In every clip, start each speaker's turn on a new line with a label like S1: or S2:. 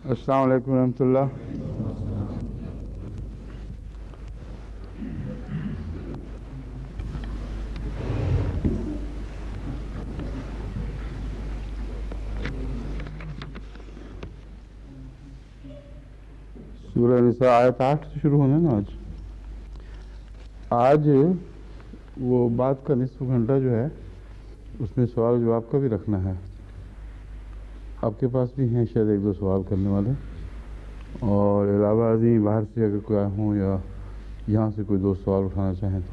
S1: अस्सलाम वालेकुम रहमतुल्लाह। सूरह निसा आयत 8 से शुरू होना ना। आज वो बात का निस्फ घंटा जो है उसमें सवाल जवाब का भी रखना है। आपके पास भी हैं शायद एक दो सवाल करने वाले, और इलाहाबादी बाहर से अगर कोई आए हों या यहाँ से कोई दो सवाल उठाना चाहें तो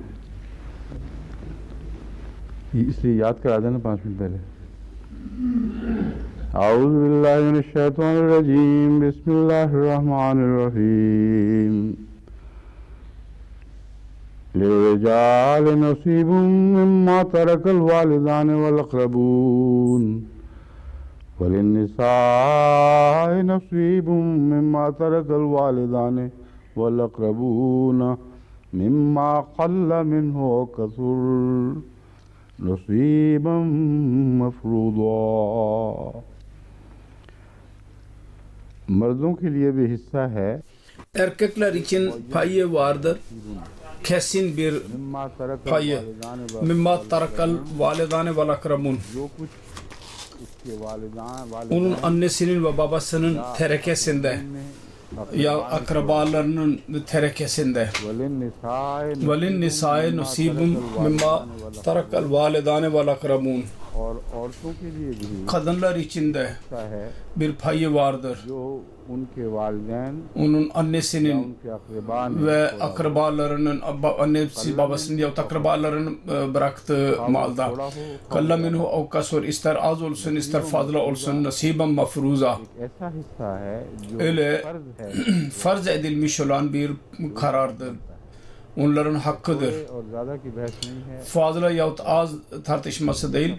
S1: इसलिए याद करा देना 5 मिनट पहले। आऊज़ु बिल्लाहि मिनश शैतानिर रजीम, बिस्मिल्लाहिर रहमानिर रहीम। लिर्रिजालि नसीबुम मिम्मा तरकल वालिदानि वल अक़रबून वलिन्निसाइ नसीबुम मिम्मा तरकल वालिदानि वल अक़रबून मिम्मा क़ल्ल मिन्हु औ कसुर नसीबम मफ़रूज़ा। मर्दों के लिए भी हिस्सा है।
S2: Erkekler için payı vardır. Kesin bir payı. Mimma tarakal validane vel akrabun. Onun annesinin ve babasının terekesinde ya akrabalarının terekesinde. Velin nisai nasibum mimma tarakal validane vel akrabun. Kadınlar için de bir payı vardır. Onun annesinin ve akrabalarının, annesi babasının ya akrabalarının bıraktığı malda. Kalla minhu av kasur, ister az olsun ister fazla olsun, nasiben mafruza. Öyle farz edilmiş olan bir karardır. Onların hakkıdır. Fazla yahut az tartışması değil.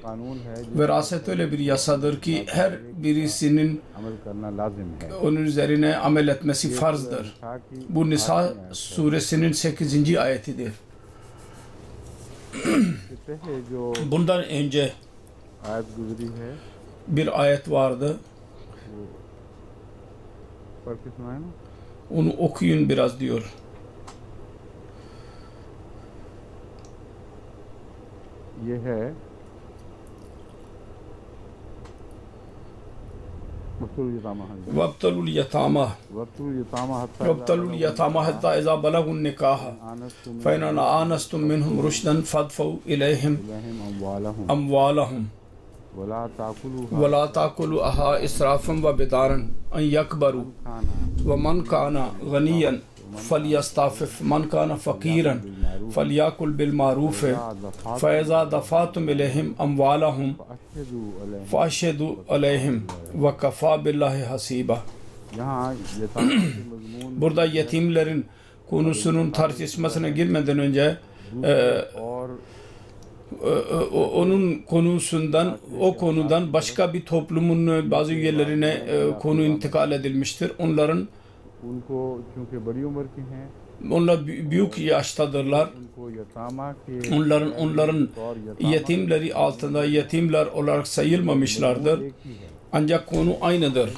S2: Veraset öyle bir yasadır ki her birisinin onun üzerine amel etmesi farzdır. Bu Nisa suresinin 8. ayetidir. Bundan önce bir ayet vardı. Onu okuyun biraz diyor.
S1: ये है
S2: वब्तलुल यतामा हत्ता इज़ा बलगुन निकाह फ़इन आनस्तुम मिनहुम रुश्दन फ़दफ़उ इलैहिम अमवालहुम वला ताकुलू अहा इसराफ़न व बिदारन अन यकबरू व मन काना गनियन फलियस्ताफ़िफ़ मन काना फ़क़ीरन फलियाकुल बिलमारूफ़ फ़इज़ा दफ़ातुम इलैहिम अमवालहुम फ़अशहिदू अलैहिम वकफ़ा बिल्लाहि Haseeba. Burada yetimlerin konusunun tartışmasına girmeden önce onun o konudan başka bir toplumun bazı üyelerine konu intikal edilmiştir. Onlar büyük yaştadırlar. Onların yetimleri altında yetimler olarak sayılmamışlardır. Ancak konu aynıdır.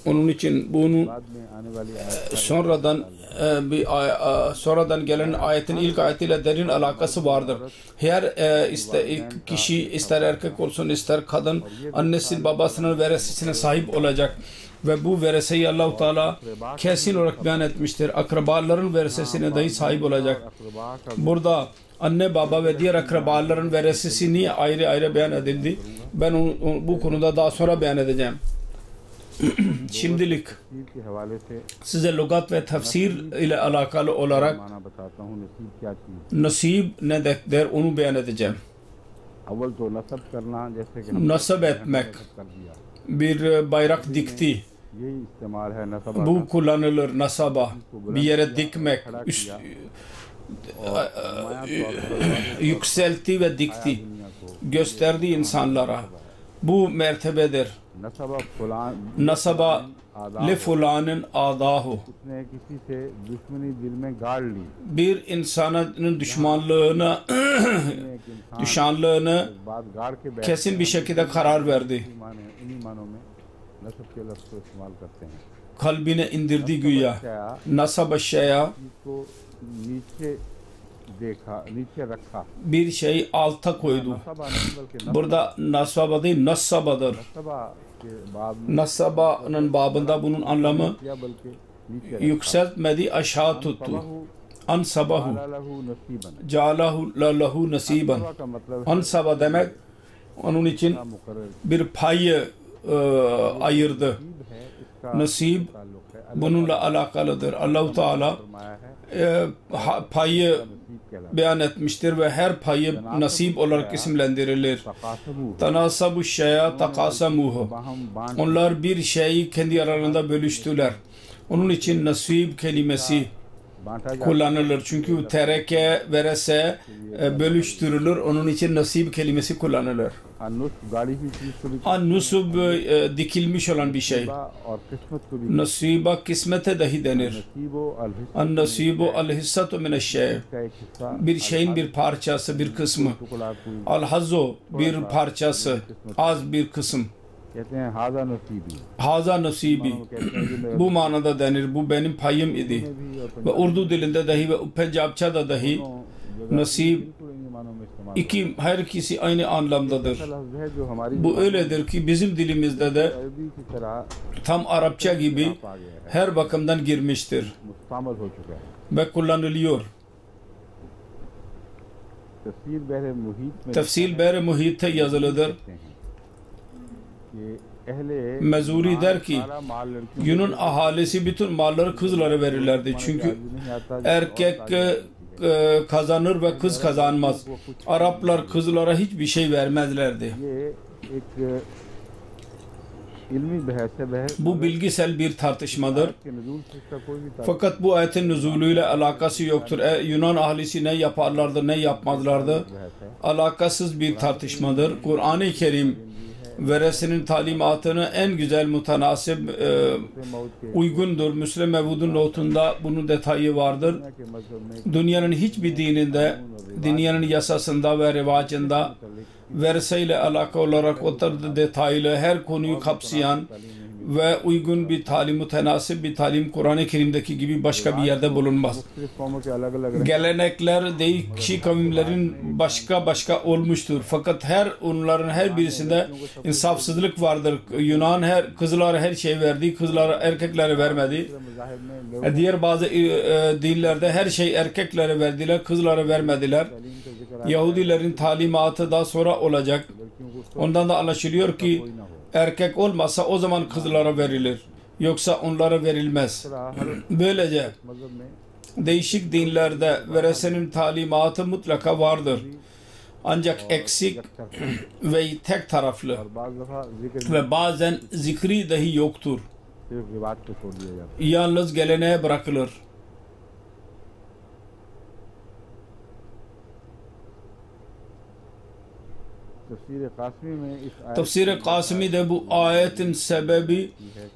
S2: Onun için bunun sonradan gelen ayetin ilk ayetiyle derin alakası vardır. Her kişi ister erkek olsun ister kadın annesi babasının veresesine sahip olacak. Ve bu vereseyi Allah-u Teala kesin olarak beyan etmiştir. Akrabaların veresesine dahi sahip olacak. Burada anne baba ve diğer akrabaların veresesi niye ayrı ayrı beyan edildi? Ben bu konuda daha sonra beyan edeceğim. Şimdilik size lügat ve tefsir ile alakalı olarak nasib ne der onu beyan edeceğim. Nasip etmek, bir bayrak dikti. Bu kullanılır nasaba, bir yere dikmek, yükseltti ve dikti, gösterdi insanlara. Bu mertebedir. Nasaba le fulanın adahu. Bir insanın düşmanlığını kesin bir şekilde karar verdi. kalbine indirdi güya. Nasaba şeya,
S1: इसको नीचे देखा, नीचे रखा।
S2: bir şey alta koydu.
S1: नसबा नहीं बल्कि
S2: Burada nasaba değil, nassabadır.
S1: नसबा के बाद में
S2: Nasaba'nın babında bunun anlamı
S1: या बल्कि नीचे
S2: yükseltmedi, aşağı tuttu.
S1: रखा।
S2: Ansabahu,
S1: lahu nasiban।
S2: Câlahu lahu nasiban.
S1: का मतलब
S2: Ansaba demek onun için
S1: मुकर्रर
S2: bir payı ayırdı.
S1: है, इसका
S2: Nasib
S1: ताल्लुक है
S2: bununla alakalıdır. Allah-u Teala
S1: फरमाया है
S2: payı
S1: नसीब कहलाता
S2: beyan etmiştir ve her payı nasip olarak isimlendirilir.
S1: है। तकासबू
S2: Tanasabu şeya takasamuhu.
S1: बाहम बांट
S2: Onlar bir şeyi kendi aralarında bölüştüler. Onun için nasip kelimesi
S1: बांटा जाता
S2: kullanılır. Çünkü tereke, verese bölüştürülür. Onun için nasip kelimesi kullanılır.
S1: है। अनुस गाड़ी की चीज को भी
S2: An-nusub dikilmiş olan bir şey.
S1: और किस्मत को भी
S2: Nasiba kismete dahi denir.
S1: नसीबो अलहिस्सा
S2: An-nasibu al-hissatu mineş-şey.
S1: का एक हिस्सा
S2: Bir şeyin bir parçası, bir kısmı.
S1: टुकड़ा कोई
S2: Al-hazzo bir parçası, az bir kısım.
S1: कहते हैं हाजा नसीबी।
S2: Haza nasibi.
S1: वो कहते हैं कि मेरा
S2: Bu manada denir. Bu benim payım idi.
S1: भी और
S2: Ve Urdu dilinde dahi ve Pencapça'da dahi nasip
S1: बिल्कुल इन मानों में इस्तेमाल
S2: iki her ikisi aynı anlamdadır.
S1: होता लफ्ज़ है जो हमारी
S2: Bu öyledir ki bizim dilimizde de
S1: अरबी की तरह
S2: tam Arapça gibi
S1: आ गया है,
S2: her bakımdan girmiştir
S1: मुस्तमल हो चुका है।
S2: ve kullanılıyor.
S1: तफसीर बहरे मुहीत में
S2: Tefsil Ber-i Muhit'te yazılıdır.
S1: लिखते हैं कि अहले
S2: Mezuri der ki
S1: सारा माल लड़कियों
S2: günün ahalisi bütün malları kızlara verirlerdi. Çünkü erkek kazanır ve kız kazanmaz. Araplar kızlara hiçbir şey vermezlerdi.
S1: ये एक इल्मी बहस है। बहस
S2: Bu bilgisel bir tartışmadır.
S1: के नज़ूल से इसका कोई भी
S2: Fakat bu ayetin nüzulüyle alakası yoktur. Yunan ahlisi ne yaparlardı, ne yapmazlardı?
S1: बहस है।
S2: Alakasız bir tartışmadır. Kur'an-ı Kerim veresinin talimatını en güzel, mutanasip,
S1: मौत के
S2: uygundur. Müslim Mevud'un notunda bunun detayı vardır.
S1: के मजहब में
S2: Dünyanın hiçbir dininde, dünyanın yasasında ve rivacında verseyle alakalı olarak oturduğu detaylı her konuyu kapsayan ve uygun bir talim, mütenasip bir talim Kur'an-ı Kerim'deki gibi başka bir yerde bulunmaz.
S1: मुख्तलिफ कौमों के अलग अलग
S2: Gelenekler değişik kavimlerin başka olmuştur. Fakat onların her birisinde insafsızlık vardır. Yunan kızlara her şey verdi, kızlara erkeklere vermedi.
S1: मज़ाहिब में
S2: Diğer bazı dinlerde her şey erkeklere verdiler, kızlara vermediler.
S1: तालीम का जिक्र
S2: Yahudilerin talimatı daha sonra olacak. Ondan da anlaşılıyor ki erkek olmasa o zaman kızlara verilir. Yoksa onlara verilmez.
S1: हर
S2: Böylece
S1: मजहब में
S2: değişik dinlerde veresenin talimatı mutlaka vardır. Ancak eksik ve tek taraflı
S1: और बाज़ दफ़ा जिक्र
S2: ve bazen zikri dahi yoktur.
S1: सिर्फ रिवाज पे छोड़ दिया जाता
S2: Yalnız geleneğe bırakılır.
S1: है। तफसीर कासमी में इस आयत
S2: Tefsir-i Kasimi'de bu ayetin sebebi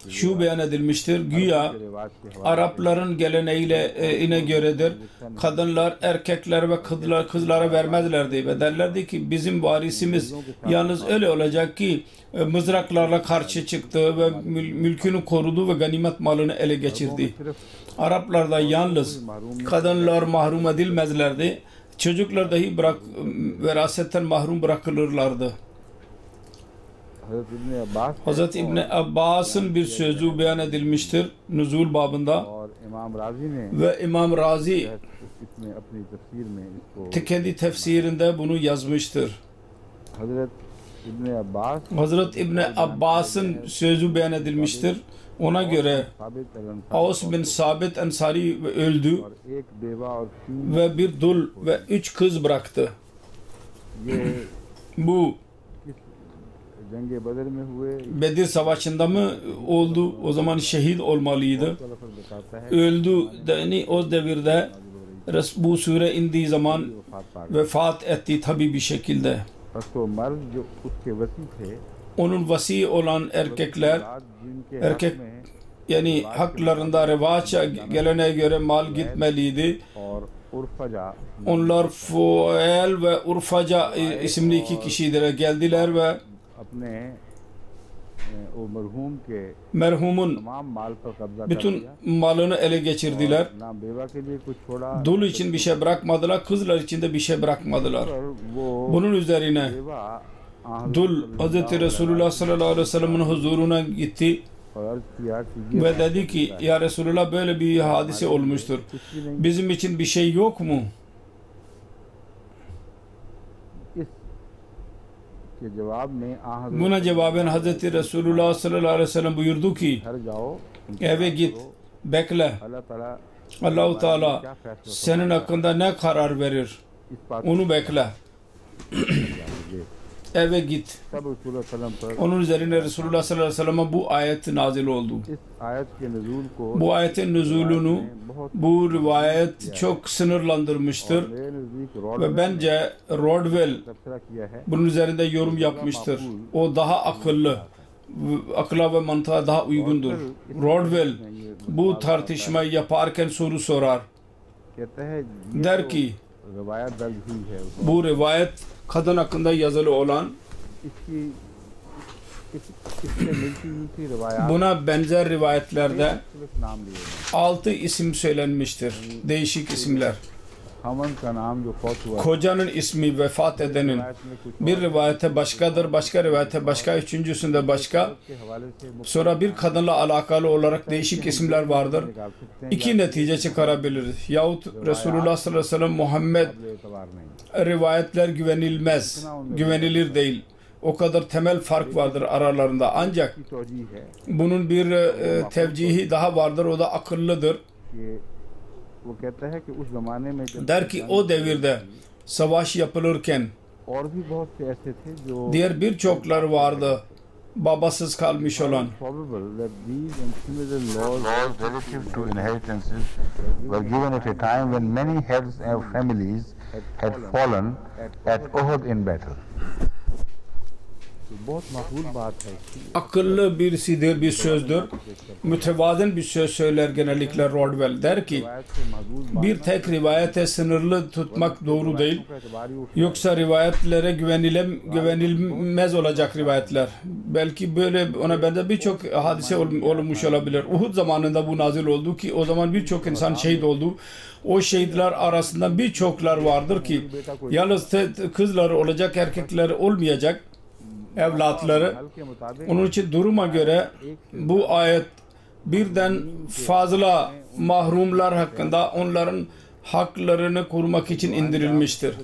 S2: şu beyan edilmiştir. Güya
S1: के रिवाज के हवाले
S2: Arapların geleneğine göredir. Kadınlar erkekler ve kızlara vermezlerdi ve derlerdi ki bizim varisimiz yalnız öyle olacak ki mızraklarla karşı çıktı ve mülkünü korudu ve ganimet malını ele geçirdi.
S1: सिर्फ
S2: Araplarda yalnız kadınlar mahrum edilmezlerdi. Çocuklar dahi verasetten mahrum bırakılırlardı.
S1: हज़रत इब्न Abbas
S2: Hazreti İbni Abbas'ın bir sözü beyan edilmiştir Nuzul babında
S1: और इमाम राजी ने
S2: ve İmam Razi
S1: इसमें अपनी तफसीर में इसको
S2: kendi tefsirinde bunu yazmıştır.
S1: हज़रत इब्न Abbas
S2: Hazreti İbni Abbas'ın sözü beyan edilmiştir. Ona göre
S1: साबित अल-अंसारी
S2: Aus bin Sabit Ensari öldü
S1: और एक बेवा और तीन
S2: ve bir dul ve 3 kız bıraktı.
S1: ये
S2: Bu
S1: किस जंग बदर में हुए
S2: Bedir Savaşı'nda mı oldu? O zaman şehit olmalıydı.
S1: का लफ्ज़ बताता है
S2: Öldü yani o devirde bu sure indiği zaman
S1: वफात पा गए।
S2: vefat etti tabi bir şekilde.
S1: बस वो मर्द जो उसके वसी थे
S2: Onun vasi olan erkekler
S1: बाद जिनके
S2: erkek
S1: हक में
S2: yani haklarında revaça geleneğe göre mal gitmeliydi.
S1: और उर्फजा
S2: Onlar Fuel ve Urfaca isimli iki kişidir geldiler ve
S1: अपने o merhum ke
S2: merhumun
S1: tamam mal par kabza
S2: bütün malını ele geçirdiler.
S1: na beva ke liye kuch छोड़ा
S2: Dul için bir şey bırakmadılar, kızlar için de bir şey bırakmadılar.
S1: वो
S2: Bunun üzerine
S1: beva
S2: Dul Hz. Resulullah sallallahu aleyhi ve sellem'in huzuruna gitti
S1: अर्ज किया कि
S2: ve dedi ki ya Resulullah böyle bir hadise olmuştur. Bizim için bir şey yok mu?
S1: के जवाब में
S2: Buna cevaben Hz. Resulullah sallallahu aleyhi ve sellem buyurdu ki
S1: घर जाओ
S2: eve git, bekle.
S1: अल्लाह ताला
S2: Allah-u Teala senin hakkında ne karar verir?
S1: इस बात
S2: Onu bekle. Eve git.
S1: सब रसूल सल्लम पर
S2: Onun üzerine Resulullah sallallahu aleyhi ve sellem'e bu ayet nazil oldu.
S1: इस आयत के नज़ूल को
S2: Bu ayetin nüzulunu bu rivayet çok sınırlandırmıştır
S1: मेरे नज़दीक
S2: ve bence Rodwell
S1: तबसरा किया है
S2: bunun üzerinde yorum yapmıştır. O daha akıllı, akla ve mantığa daha uygundur. Rodwell bu tartışmayı yaparken soru sorar.
S1: कहता है
S2: Der ki
S1: रिवायत दर्ज हुई है
S2: bu rivayet kadın hakkında yazılı olan
S1: इसकी इससे मिलती जुलती रिवायत
S2: buna benzer rivayetlerde
S1: मुख्तलिफ नाम लिए हैं
S2: 6 isim söylenmiştir. Değişik isimler.
S1: हमन का नाम जो फौत हुआ
S2: Kocanın ismi vefat edenin
S1: रिवायत में कुछ
S2: bir rivayete başkadır, başka rivayete başka, üçüncüsünde başka.
S1: के हवाले से
S2: Sonra bir kadınla alakalı olarak değişik isimler vardır.
S1: निकाल सकते हैं
S2: İki netice çıkarabiliriz. Yahut Resulullah sallallahu aleyhi ve sellem Muhammed
S1: एतबार नहीं
S2: rivayetler güvenilmez, güvenilir değil. O kadar temel fark vardır aralarında. Ancak
S1: की तौजीह है
S2: bunun bir tevcihi daha vardır, o da akıllıdır.
S1: कि वो कहता है कि उस जमाने में जब
S2: Der ki o devirde savaş yapılırken
S1: और भी बहुत से ऐसे थे जो
S2: diğer birçoklar vardı babasız kalmış olan.
S1: probable that these and similar laws relative to inheritances were given at a time when many heads of families had fallen at Uhud in battle. बहुत makbul बात है
S2: Akıllı birisidir, bir sözdür. Mütevazın bir söz söyler genellikle Rodwell. Der ki bir tek rivayete sınırlı tutmak doğru değil. Yoksa rivayetlere güvenilmez olacak rivayetler. Belki böyle ona benzer birçok hadise olmuş olabilir. Uhud zamanında bu nazil oldu ki o zaman birçok insan şehit oldu. O şehitler arasında birçoklar vardır ki yalnız kızları olacak, erkekleri olmayacak evlatları. Onun için duruma göre bu ayet birden fazla mahrumlar hakkında onların haklarını korumak için indirilmiştir.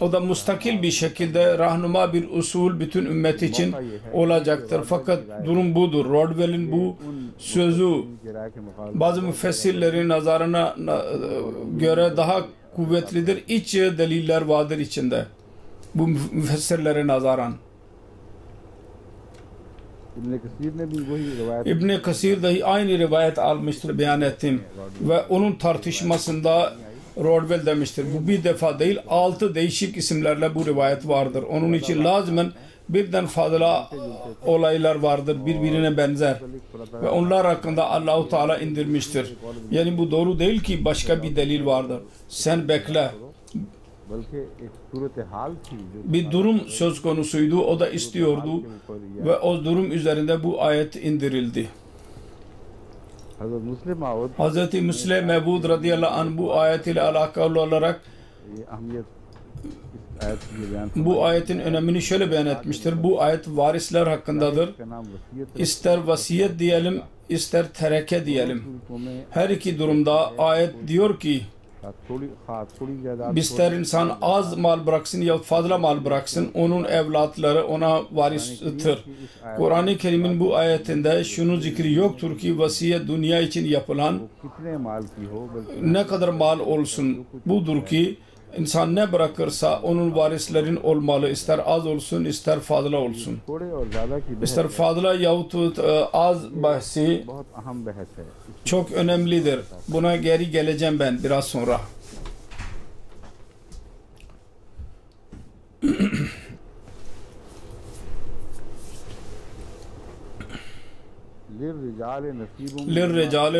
S2: O da müstakil bir şekilde rahnuma bir usul bütün ümmet için olacaktır. Fakat durum budur. Rodwell'in bu sözü bazı müfessirlerin nazarına göre daha kuvvetlidir. İç deliller vardır içinde. Bu müfessirlere nazaran. İbn Kasir dahi aynı rivayet almıştır, beyan ettim. Ve onun tartışmasında Rodwell demiştir. Bu bir defa değil, 6 değişik isimlerle bu rivayet vardır. Onun için lazimen birden fazla olaylar vardır, birbirine benzer. Ve onlar hakkında Allah-u Teala indirmiştir. Yani bu doğru değil ki başka bir delil vardır. Sen bekle. Bir durum söz konusuydu, o da istiyordu ve o durum üzerinde bu ayet indirildi. Hz. Müslim Mevud radıyallahu anh bu ayet ile alakalı olarak bu ayetin önemini şöyle beyan etmiştir. Bu ayet varisler hakkındadır. İster vasiyet diyelim, ister tereke diyelim. Her iki durumda ayet diyor ki ister insan az mal bıraksın ya fazla mal bıraksın, onun evlatları ona varistir. Kur'an-ı Kerim'in bu ayetinde şunun zikri yoktur ki vasiyet dünya için yapılan ne kadar mal olsun budur ki insan ne bırakırsa onun varislerin olmalı, ister az olsun ister fazla olsun. İster fazla yahut az bahsi çok önemlidir. Buna geri geleceğim ben biraz sonra. للرجال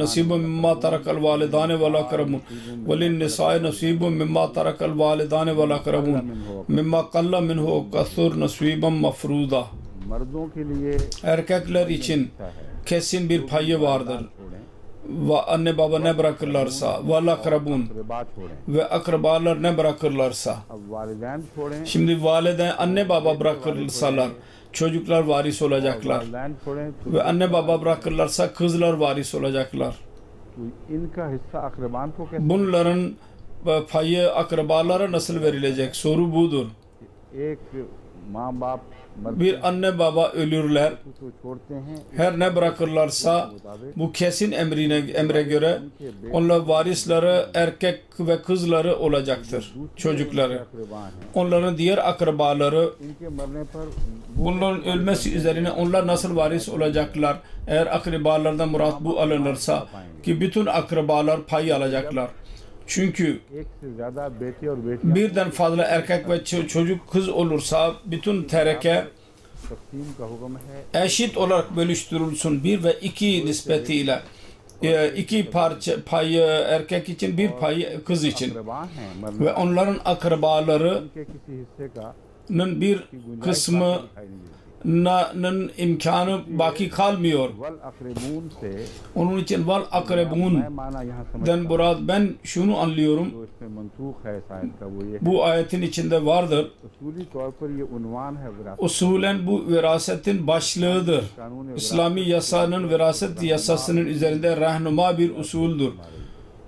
S2: نصيب مما ترك الوالدان والأقربون وللنساء نصيب مما ترك الوالدان والأقربون مما قل منه كثر نصيبا مفروضا
S1: मर्दों के लिए
S2: Erkekler için kesin bir payı vardır. Ve anne baba ne bırakırlarsa, vel akrabun
S1: Riba छोड़ें।
S2: ve akrabalar ne bırakırlarsa.
S1: अब वालिदैन छोड़ें,
S2: Şimdi valide anne baba bırakırsalar çocuklar varis olacaklar.
S1: वालिदैन छोड़ें तो
S2: Ve anne baba bırakırlarsa kızlar varis olacaklar.
S1: इनका हिस्सा अकरबान को कैसे?
S2: Bunların payı akrabalara nasıl verilecek? Soru budur.
S1: एक माँ बाप मरते
S2: Bir anne baba ölürler.
S1: तो छोड़ते हैं,
S2: Her ne bırakırlarsa bu kesin emre göre onlar varisleri erkek ve kızları olacaktır. Çocukları.
S1: अकरबान हैं।
S2: Onların diğer akrabaları
S1: इनके मरने पर
S2: bunların ölmesi üzerine onlar nasıl varis olacaklar? Eğer akrabalardan murat bu alınırsa ki bütün akrabalar pay alacaklar. Çünkü
S1: एक से ज्यादा बेटे और बेटियां
S2: birden fazla erkek ve çocuk kız olursa bütün tereke
S1: तकसीम का हुक्म है।
S2: eşit olarak bölüştürülsün. 1 ve 2 nispetiyle. 2 parça payı erkek için, 1 payı kız için.
S1: अकरबान हैं मरने
S2: Ve onların akrabalarının
S1: के किसी हिस्से का
S2: bir kısmı
S1: दिखाई नहीं देती।
S2: imkanı baki kalmıyor.
S1: वल अकरबून से
S2: Onun için val akrebun
S1: मैं माना यहाँ समझ
S2: den murad ben şunu anlıyorum.
S1: जो इसमें मंसूख है शायद का वो ये है।
S2: Bu ayetin içinde vardır.
S1: उसूली तौर पर ये उन्वान है विरासत
S2: Usulen bu verasetin başlığıdır.
S1: कानून
S2: İslami yasanın veraset yasasının üzerinde rahnuma bir usuldür.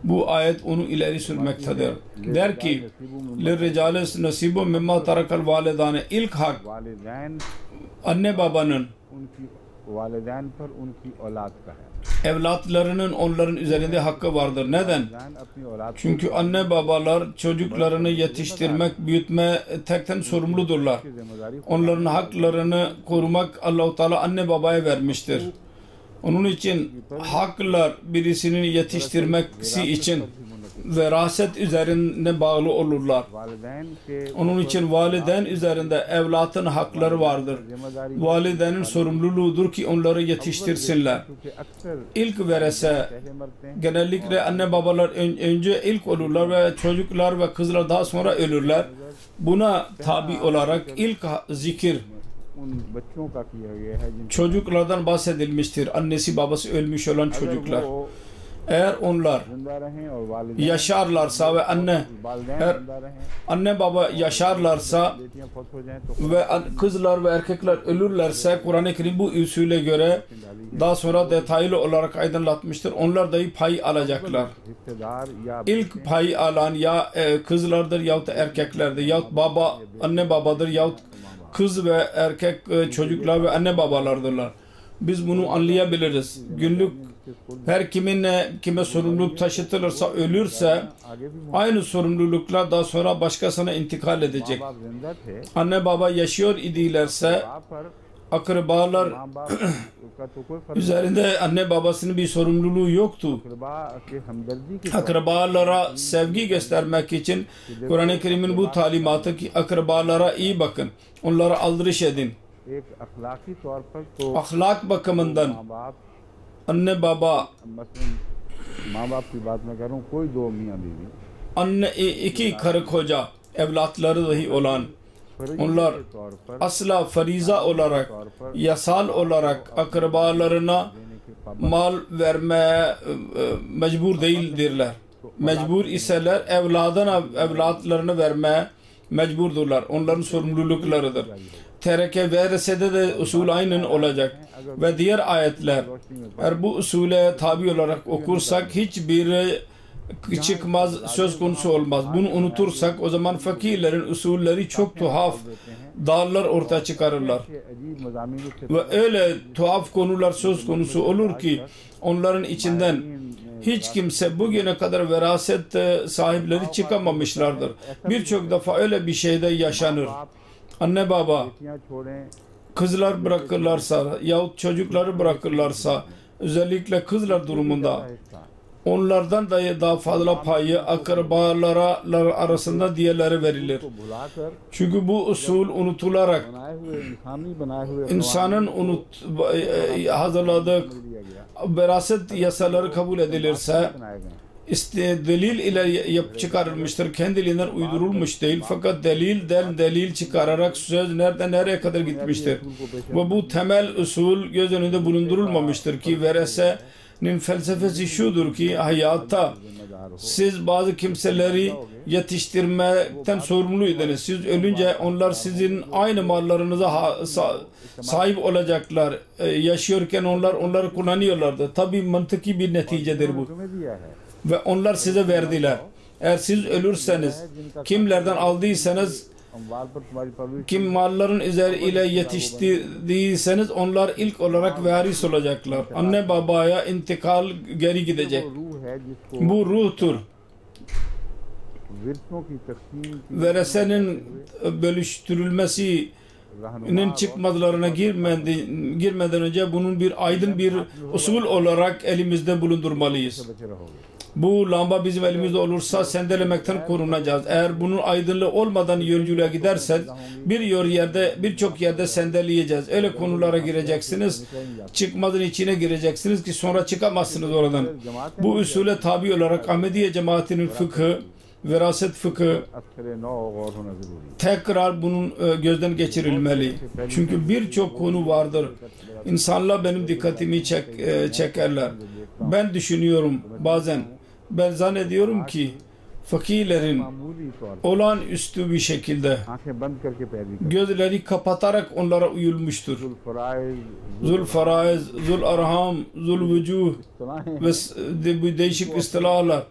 S2: Bu ayet onu ileri sürmektedir. Der ki لِلْرِجَالِ نَصِيبٌ مِمَّا تَرَكَ الْوَالِدَانِ İlk hak
S1: वालिदैन
S2: anne babanın
S1: उनकी वालिदैन पर उनकी औलाद का है।
S2: evlatlarının onların üzerinde hakkı vardır. Neden?
S1: वालिदैन अपनी औलाद को
S2: Çünkü anne babalar çocuklarını yetiştirmek, büyütme tekten sorumludurlar.
S1: जिम्मेदारी
S2: Onların haklarını korumak Allah-u Teala anne babaya vermiştir. Onun için haklar birisinin yetiştirmesi için veraset üzerine bağlı olurlar.
S1: वालिदैन के
S2: Onun için validen üzerinde evlatın hakları vardır.
S1: जिम्मेदारी
S2: Validenin sorumluluğudur ki onları yetiştirsinler.
S1: क्योंकि अक्सर
S2: İlk verese
S1: पहले मरते हैं।
S2: genellikle anne babalar önce ilk olurlar ve çocuklar ve kızlar daha sonra ölürler. Buna tabi olarak ilk zikir
S1: उन बच्चों का किया गया है जिन
S2: çocuklardan bahsedilmiştir. Annesi babası ölmüş olan çocuklar.
S1: वो
S2: Eğer onlar
S1: जिंदा रहें और वालिदैन
S2: yaşarlarsa ve
S1: वालिदैन
S2: eğer
S1: जिंदा रहें,
S2: anne baba yaşarlarsa
S1: बेटियां फौत हो जाएं तो
S2: ve kızlar ve erkekler ölürlerse Kur'an-ı Kerim bu usule göre daha sonra detaylı olarak aydınlatmıştır. Onlar dahi pay alacaklar.
S1: हिस्सेदार या
S2: İlk pay alan ya kızlardır yahut da erkeklerdir yahut baba anne babadır yahut kız ve erkek çocuklar ve anne babalardırlar. Biz bunu anlayabiliriz. Günlük her kime sorumluluk taşıtılırsa ölürse
S1: आगे भी
S2: aynı sorumluluklar daha sonra başkasına intikal edecek.
S1: बाप जिंदा थे,
S2: Anne baba yaşıyor idilerse
S1: बाप पर
S2: akrabalar
S1: माँ बाप का तो कोई फर्क
S2: üzerinde anne babasının bir sorumluluğu yoktu.
S1: अकरबा के हमदर्दी के
S2: Akrabalara sevgi göstermek için Kur'an-ı Kerim'in bu talimatı ki akrabalara iyi bakın. Onlara aldırış edin.
S1: एक अखलाकी तौर पर तो
S2: Ahlak bakımından
S1: माँ बाप
S2: anne baba,
S1: मसलन माँ बाप की बात मैं कर रहा हूँ, कोई दो मियाँ बीवी
S2: anne iki karı koca evlatları dahi olan
S1: फर्जी
S2: onlar
S1: के तौर पर
S2: asla fariza olarak yasal olarak akrabalarına
S1: देने के पाबंद
S2: mal vermeye mecbur değildirler. Mecbur iseler evlatlarını vermeye mecburdurlar. Onların sorumluluklarıdır. Tereke veresede de usul aynen olacak. Ve diğer ayetler eğer bu usule tabi olarak okursak hiçbir çıkmaz söz konusu olmaz. Bunu unutursak o zaman fakirlerin usulleri çok tuhaf dağlar ortaya çıkarırlar.
S1: के अजीब मज़ामीन के
S2: Ve öyle tuhaf konular söz konusu olur ki onların içinden hiç kimse bugüne kadar veraset sahipleri çıkamamışlardır. Birçok defa öyle bir şeyde yaşanır. Anne baba
S1: बेटियां छोड़ें,
S2: kızlar bırakırlarsa yahut çocukları bırakırlarsa özellikle kızlar durumunda
S1: हिस्सा
S2: onlardan da daha fazla payı akrabalara arasında diğerleri verilir.
S1: को भुलाकर
S2: Çünkü bu usul unutularak
S1: बनाए हुए इंसानी बनाए हुए
S2: insanın hazırladığı
S1: दिया गया
S2: veraset yasaları kabul edilirse
S1: बनाए गए
S2: delil ile çıkarılmıştır. Kendiliğinden uydurulmuş değil. Fakat delil çıkararak söz nereden nereye kadar gitmiştir. Ve bu temel usul göz önünde bulundurulmamıştır ki veresenin felsefesi şudur ki hayatta siz bazı kimseleri yetiştirmekten sorumluydunuz. Siz ölünce onlar sizin aynı mallarınıza sahip olacaklar. Yaşıyorken onları kullanıyorlardı. Tabii mantıki bir neticedir bu. Ve onlar size verdiler. Eğer siz ölürseniz, kimlerden aldıysanız, kim malların üzeriyle yetiştirdiyseniz onlar ilk olarak varis olacaklar. Anne babaya intikal geri gidecek. Bu ruhtur. Veresenin bölüştürülmesinin çıkmalarına girmeden önce bunun bir aydın bir usul olarak elimizde bulundurmalıyız. Bu lamba bizim elimizde olursa sendelemekten korunacağız. Eğer bunun aydınlığı olmadan yolculuğa gidersek birçok yerde sendeleyeceğiz. Öyle konulara gireceksiniz. Çıkmadan içine gireceksiniz ki sonra çıkamazsınız oradan. Bu usule tabi olarak Ahmediye cemaatinin fıkhı, veraset fıkhı tekrar bunun gözden geçirilmeli. Çünkü birçok konu vardır. İnsanlar benim dikkatimi çekerler. Ben düşünüyorum bazen. Ben zannediyorum ki fakirlerin olağanüstü bir şekilde gözleri kapatarak onlara uyulmuştur. Zul-Faraiz, Zul-Arham, Zul-Vücuh ve değişik istilahlar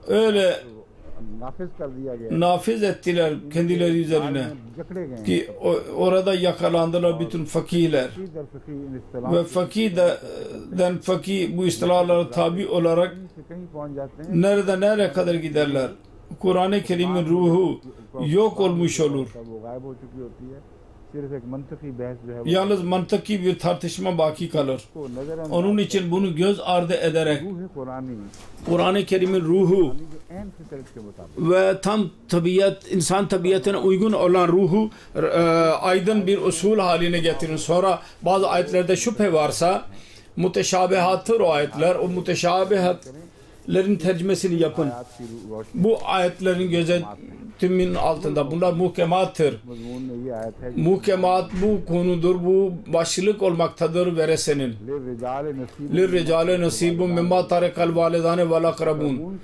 S2: öyle nafiz ettiler kendileri üzerine ki orada yakalandılar bütün fakirler ve fakir bu istilahlara tabi olarak nereye kadar giderler. Kur'an-ı Kerim'in ruhu yok olmuş olur. Yalnız mantıki bir tartışma baki kalır. Onun için bunu göz ardı ederek Kur'an-ı Kerim'in ruhu ve tam insan tabiatına uygun olan ruhu aydın bir usul haline getirin. Sonra bazı ayetlerde şüphe varsa muteşabihattır o ayetler. O muteşabihatlerin tercümesini yapın. Bu ayetlerin gözetimin altında. Bunlar muhkemattır. Muhkemat bu konudur. Bu başlık olmaktadır veresenin. Lirricale nasibun mimma tarekal validane vel akrabun.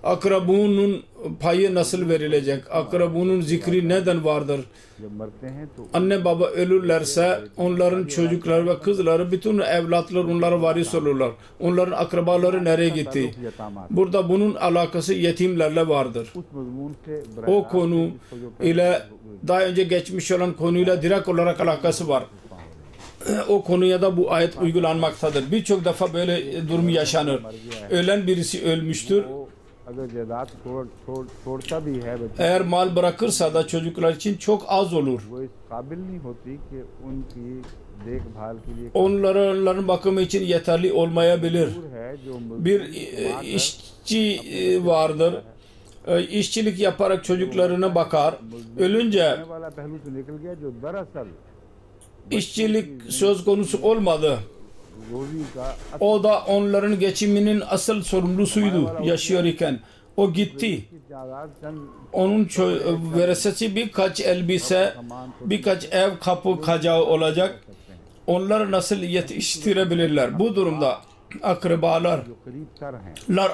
S2: Akrabunun payı nasıl verilecek? Akrabunun zikri neden vardır? Anne baba ölürlerse onların çocukları ve kızları, bütün evlatlar onlara varis olurlar. Onların akrabaları nereye gitti? Burada bunun alakası yetimlerle vardır. O konu ile daha önce geçmiş olan konuyla direkt olarak alakası var. O konuya da bu ayet uygulanmaktadır. Birçok defa böyle durum yaşanır. Ölen birisi ölmüştür. Eğer mal bırakırsa da çocuklar için çok az olur. Onların bakımı için yeterli olmayabilir. Bir işçi vardır. İşçilik yaparak çocuklarına bakar. Ölünce işçilik söz konusu olmadı. O da onların geçiminin asıl sorumlusuydu yaşıyor iken. O gitti. Onun veresesi birkaç elbise, birkaç ev kapı kacağı olacak. Onları nasıl yetiştirebilirler? Bu durumda akrabalar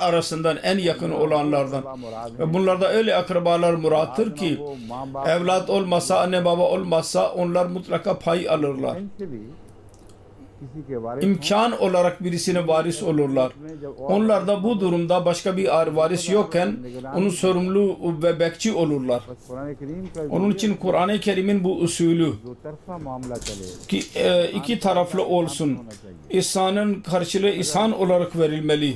S2: arasından en yakın olanlardan ve bunlarda öyle akrabalar murattır ki evlat olmasa, anne baba olmazsa onlar mutlaka pay alırlar. İmkan olarak birisine varis olurlar. Onlar da bu durumda başka bir varis yokken onun sorumlu ve bekçi olurlar. Onun için Kur'an-ı Kerim'in bu usulü ki iki taraflı olsun. İhsanın karşılığı ihsan olarak verilmeli.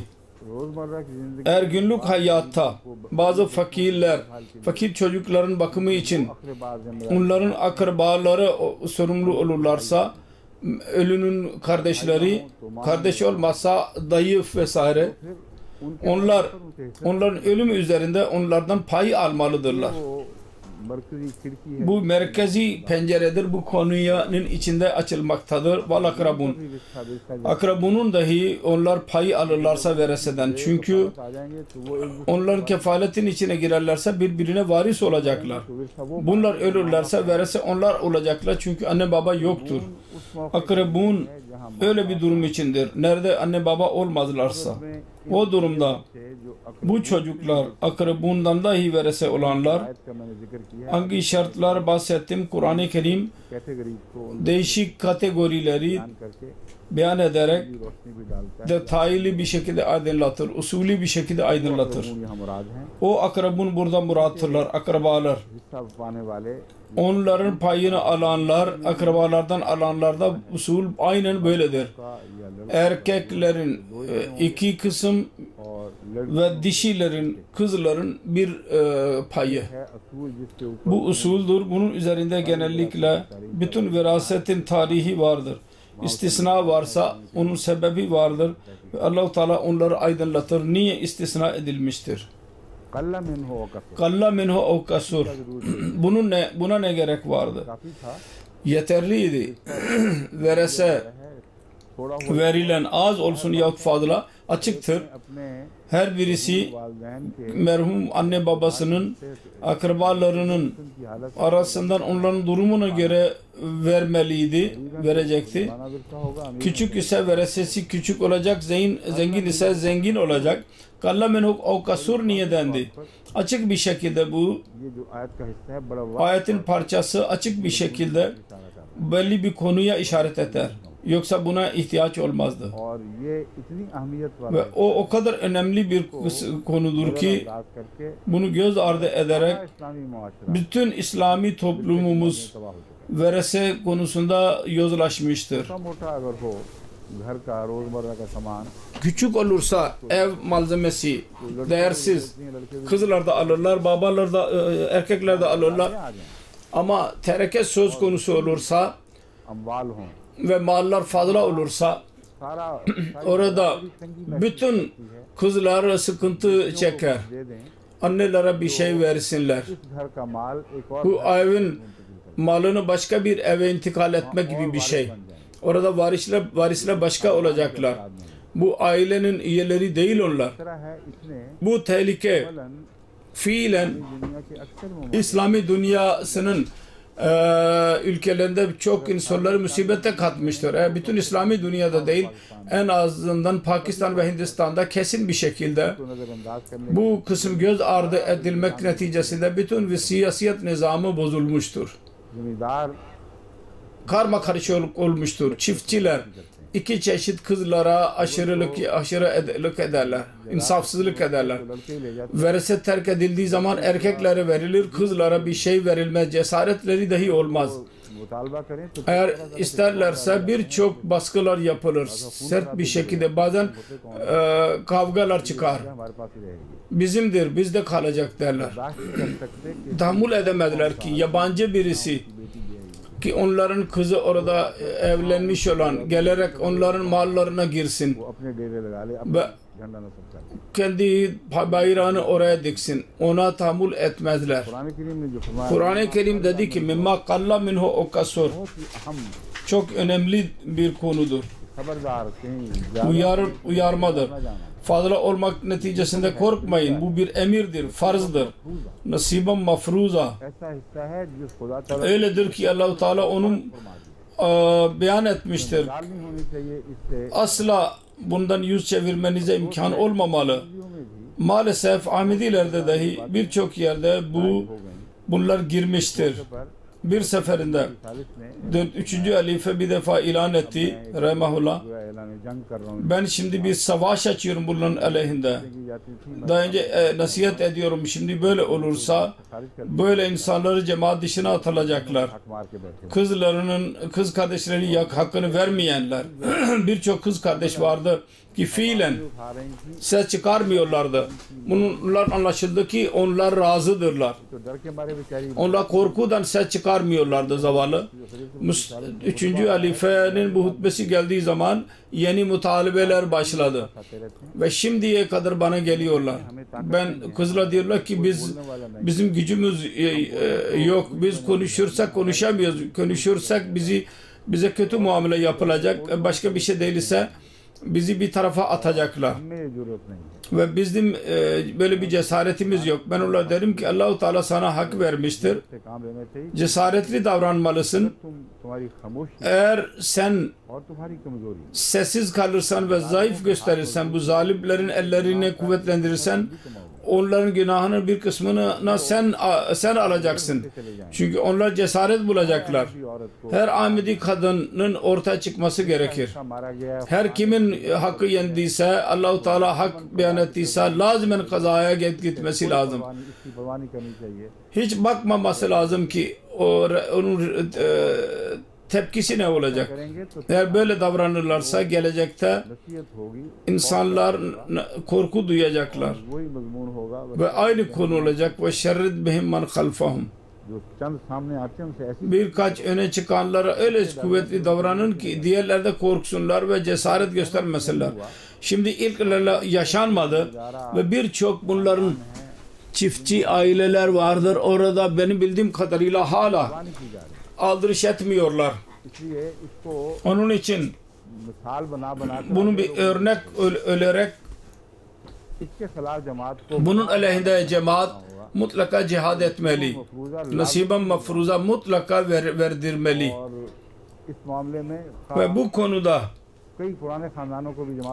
S2: Eğer günlük hayatta bazı fakir çocukların bakımı için onların akrabaları sorumlu olurlarsa, ölünün kardeşleri, kardeş olmazsa dayı vesaire, onların ölümü üzerinde onlardan pay almalıdırlar. Bu merkezi penceredir. Bu konunun içinde açılmaktadır. Vel akrabun. Akrabunun dahi onlar payı alırlarsa vereseden. Çünkü onların kefaletin içine girerlerse birbirine varis olacaklar. Bunlar ölürlerse verese onlar olacaklar. Çünkü anne baba yoktur. Akrabun öyle bir durum içindir. Nerede anne baba olmazlarsa. O durumda bu çocuklar akrabundan dahi verese olanlar, hangi şartlar bahsettim, Kur'an-ı Kerim değişik kategorileri beyan ederek detaylı bir şekilde aydınlatır, usulü bir şekilde aydınlatır. O akrabun burada murattırlar, akrabalar. Onların payını alanlar, akrabalardan alanlar da usul aynen böyledir. Erkeklerin iki kısım ve dişilerin, kızların bir payı. Bu usuldür. Bunun üzerinde genellikle bütün verasetin tarihi vardır. İstisna varsa onun sebebi vardır. Allah-u Teala onları aydınlatır. Niye istisna edilmiştir? Kalla minhu o kasur. Buna ne gerek vardı? Yeterliydi. Verese verilen az olsun yahut fazla açıktır. Her birisi merhum anne babasının akrabalarının arasından onların durumuna göre vermeliydi, verecekti. Küçük ise veresesi küçük olacak, zengin ise zengin olacak. Kalla minhu o kasur niye dendi? Açık bir şekilde bu ayetin parçası açık bir şekilde belli bir konuya işaret eder. Yoksa buna ihtiyaç olmazdı. Ve o kadar önemli bir konudur ki bunu göz ardı ederek bütün İslami toplumumuz verese konusunda yozlaşmıştır. Küçük olursa ev malzemesi değersiz, kızlar da alırlar, babalar da, erkekler de alırlar. Ama tereke söz konusu olursa ve mallar fazla olursa orada bütün kızlar sıkıntı çeker. Annelere bir şey versinler. Bu evin malını başka bir eve intikal etmek gibi bir şey. Orada varisler başka olacaklar. Bu ailenin üyeleri değil onlar. Bu tehlike fiilen İslami dünyasının ülkelerinde çok insanları musibete katmıştır. Bütün İslami dünyada değil, en azından Pakistan ve Hindistan'da kesin bir şekilde bu kısım göz ardı edilmek neticesinde bütün bir siyaset nizamı bozulmuştur. Karma karışıklık olmuştur. Çiftçiler iki çeşit kızlara aşırılık ederler. İnsafsızlık ederler. Verese terk edildiği zaman erkeklere verilir, kızlara bir şey verilmez. Cesaretleri dahi olmaz. Eğer isterlerse birçok baskılar yapılır. Sert bir şekilde bazen kavgalar çıkar. Bizimdir, bizde kalacak derler. Tahammül edemediler ki yabancı birisi ki onların kızı orada evlenmiş olan gelerek onların mallarına girsin ve kendi bayrağını oraya diksin. Ona tahammül etmezler. Kur'an-ı Kerim dedi ki mimma kalla minhu o kasur. Çok önemli bir konudur. Uyarmadır. Fazla olmak neticesinde korkmayın. Bu bir emirdir, farzdır. Nasiben mafruza. Öyledir ki Allah-u Teala onun beyan etmiştir. Asla bundan yüz çevirmenize imkan olmamalı. Maalesef Ahmedilerde dahi birçok yerde bunlar girmiştir. Bir seferinde 3. halife bir defa ilan etti rahimahullah. Ben şimdi bir savaş açıyorum bunların aleyhinde. Daha önce nasihat ediyorum. Şimdi böyle olursa böyle insanları cemaat dışına atılacaklar. Kız kardeşlerinin hakkını vermeyenler birçok kız kardeş vardı ki fiilen ses çıkarmıyorlardı. Bunlar anlaşıldı ki onlar razıdırlar. Onlar korkudan ses çıkarmıyorlardı zavallı. 3. halifenin bu hutbesi geldiği zaman yeni mutalibeler başladı. Ve şimdiye kadar bana geliyorlar. Ben kızla diyorlar ki bizim gücümüz yok. Biz konuşursak konuşamıyoruz. Konuşursak bize kötü muamele yapılacak. Başka bir şey değilse bizi bir tarafa atacaklar. Ve bizim böyle bir cesaretimiz yok. Ben onlara derim ki Allah-u Teala sana hak vermiştir. Cesaretli davranmalısın. Eğer sen sessiz kalırsan ve zayıf gösterirsen, bu zalimlerin ellerini kuvvetlendirirsen, onların günahının bir kısmını sen alacaksın. Çünkü onlar cesaret bulacaklar. Her Ahmedi kadının ortaya çıkması gerekir. Her kimin hakkı yendiyse, Allah-u Teala hak beyan ettiyse lazimen kazaya gitmesi lazım. Hiç bakmaması lazım ki onun tepkisi ne olacak? Eğer böyle davranırlarsa gelecekte insanlar korku duyacaklar. Ve aynı konu olacak. Ve şerrid bihim man halfahum. Birkaç öne çıkanlara öyle kuvvetli davranın ki diğerler de korksunlar ve cesaret göstermesinler. Şimdi ilklerle yaşanmadı ve birçok bunların çiftçi aileler vardır. Orada benim bildiğim kadarıyla hala aldırış etmiyorlar. Onun için bunu bir örnek olarak bunun aleyhinde cemaat mutlaka cihad etmeli. Nasiben mafruza mutlaka verdirmeli. Ve bu konuda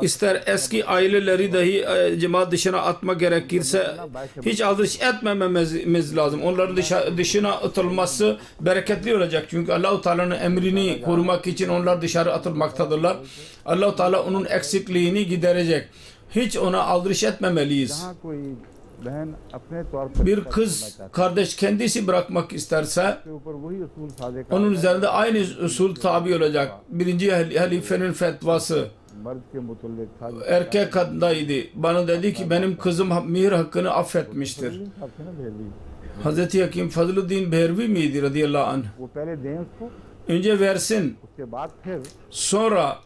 S2: ister eski aileleri dahi cemaat dışına atma gerekirse hiç aldırış etmememiz lazım. Onların dışına atılması bereketli olacak. Çünkü Allah-u Teala'nın emrini korumak için onlar dışarı atılmaktadırlar. Allah-u Teala onun eksikliğini giderecek. Hiç ona aldırış etmemeliyiz. Bir kız kardeş kendisi bırakmak isterse onun üzerinde aynı usul tabi olacak. 1. halifenin fetvası erkek kadındaydı. Bana dedi ki benim kızım mihir hakkını affetmiştir. Hazreti Hakim Fazluddin Behravi miydi radıyallahu anh? Önce versin. Sonra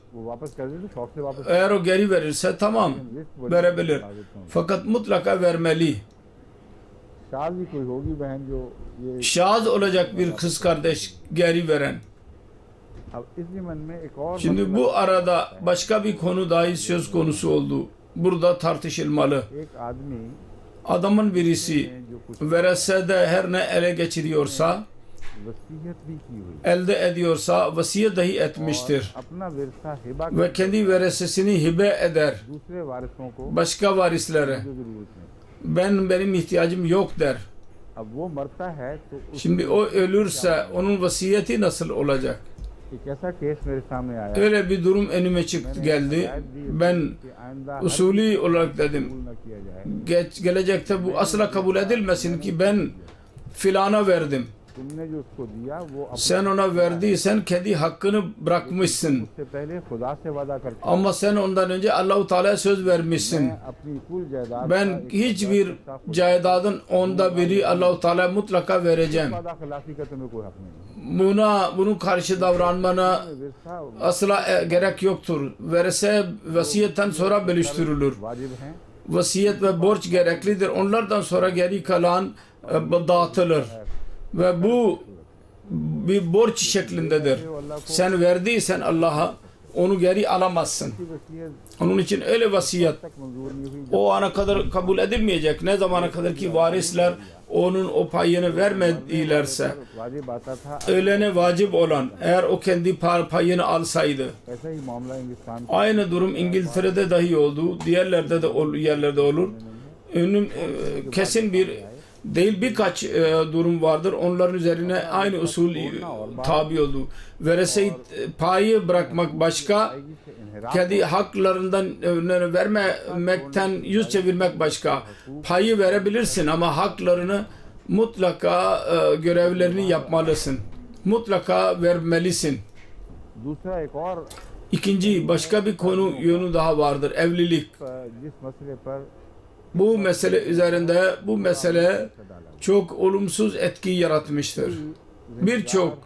S2: eğer o geri verirse tamam verebilir. Fakat mutlaka vermeli. Şaz olacak bir kız kardeş geri veren. Şimdi bu arada başka bir konu dahi söz konusu oldu. Burada tartışılmalı. Adamın birisi veresede her ne ele geçiriyorsa, elde ediyorsa vasiyet dahi etmiştir. Ve kendi veresesini hibe eder. Başka varislere. Benim ihtiyacım yok der. Şimdi o ölürse onun vasiyeti nasıl olacak? Öyle bir durum önüme geldi. Ben usulü olarak dedim. Gelecekte bu asla kabul edilmesin ki ben filana verdim. Sen ona verdiysen kendi hakkını bırakmışsın. Ama sen ondan önce Allah-u Teala'ya söz vermişsin. Ben hiçbir caydadın onda biri Allah-u Teala'ya mutlaka vereceğim. Bunun karşı davranmana asla gerek yoktur. Verese vasiyetten sonra bölüştürülür. Vasiyet ve borç gereklidir. Onlardan sonra geri kalan dağıtılır. Ve bu bir borç şeklindedir. Sen verdiysen Allah'a onu geri alamazsın. Onun için öyle vasiyet o ana kadar kabul edilmeyecek. Ne zamana kadar ki varisler onun o payını vermedilerse, ölene vacip olan eğer o kendi payını alsaydı. Aynı durum İngiltere'de dahi oldu. Diğerlerde de yerlerde olur. Kesin bir değil birkaç durum vardır. Onların üzerine aynı usul tabi oldu. Verese payı bırakmak başka, kendi haklarından vermemekten yüz çevirmek başka. Payı verebilirsin ama haklarını mutlaka görevlerini yapmalısın. Mutlaka vermelisin. İkinci başka bir konu yönü daha vardır. Evlilik. Bu mesele üzerinde bu mesele çok olumsuz etki yaratmıştır. Birçok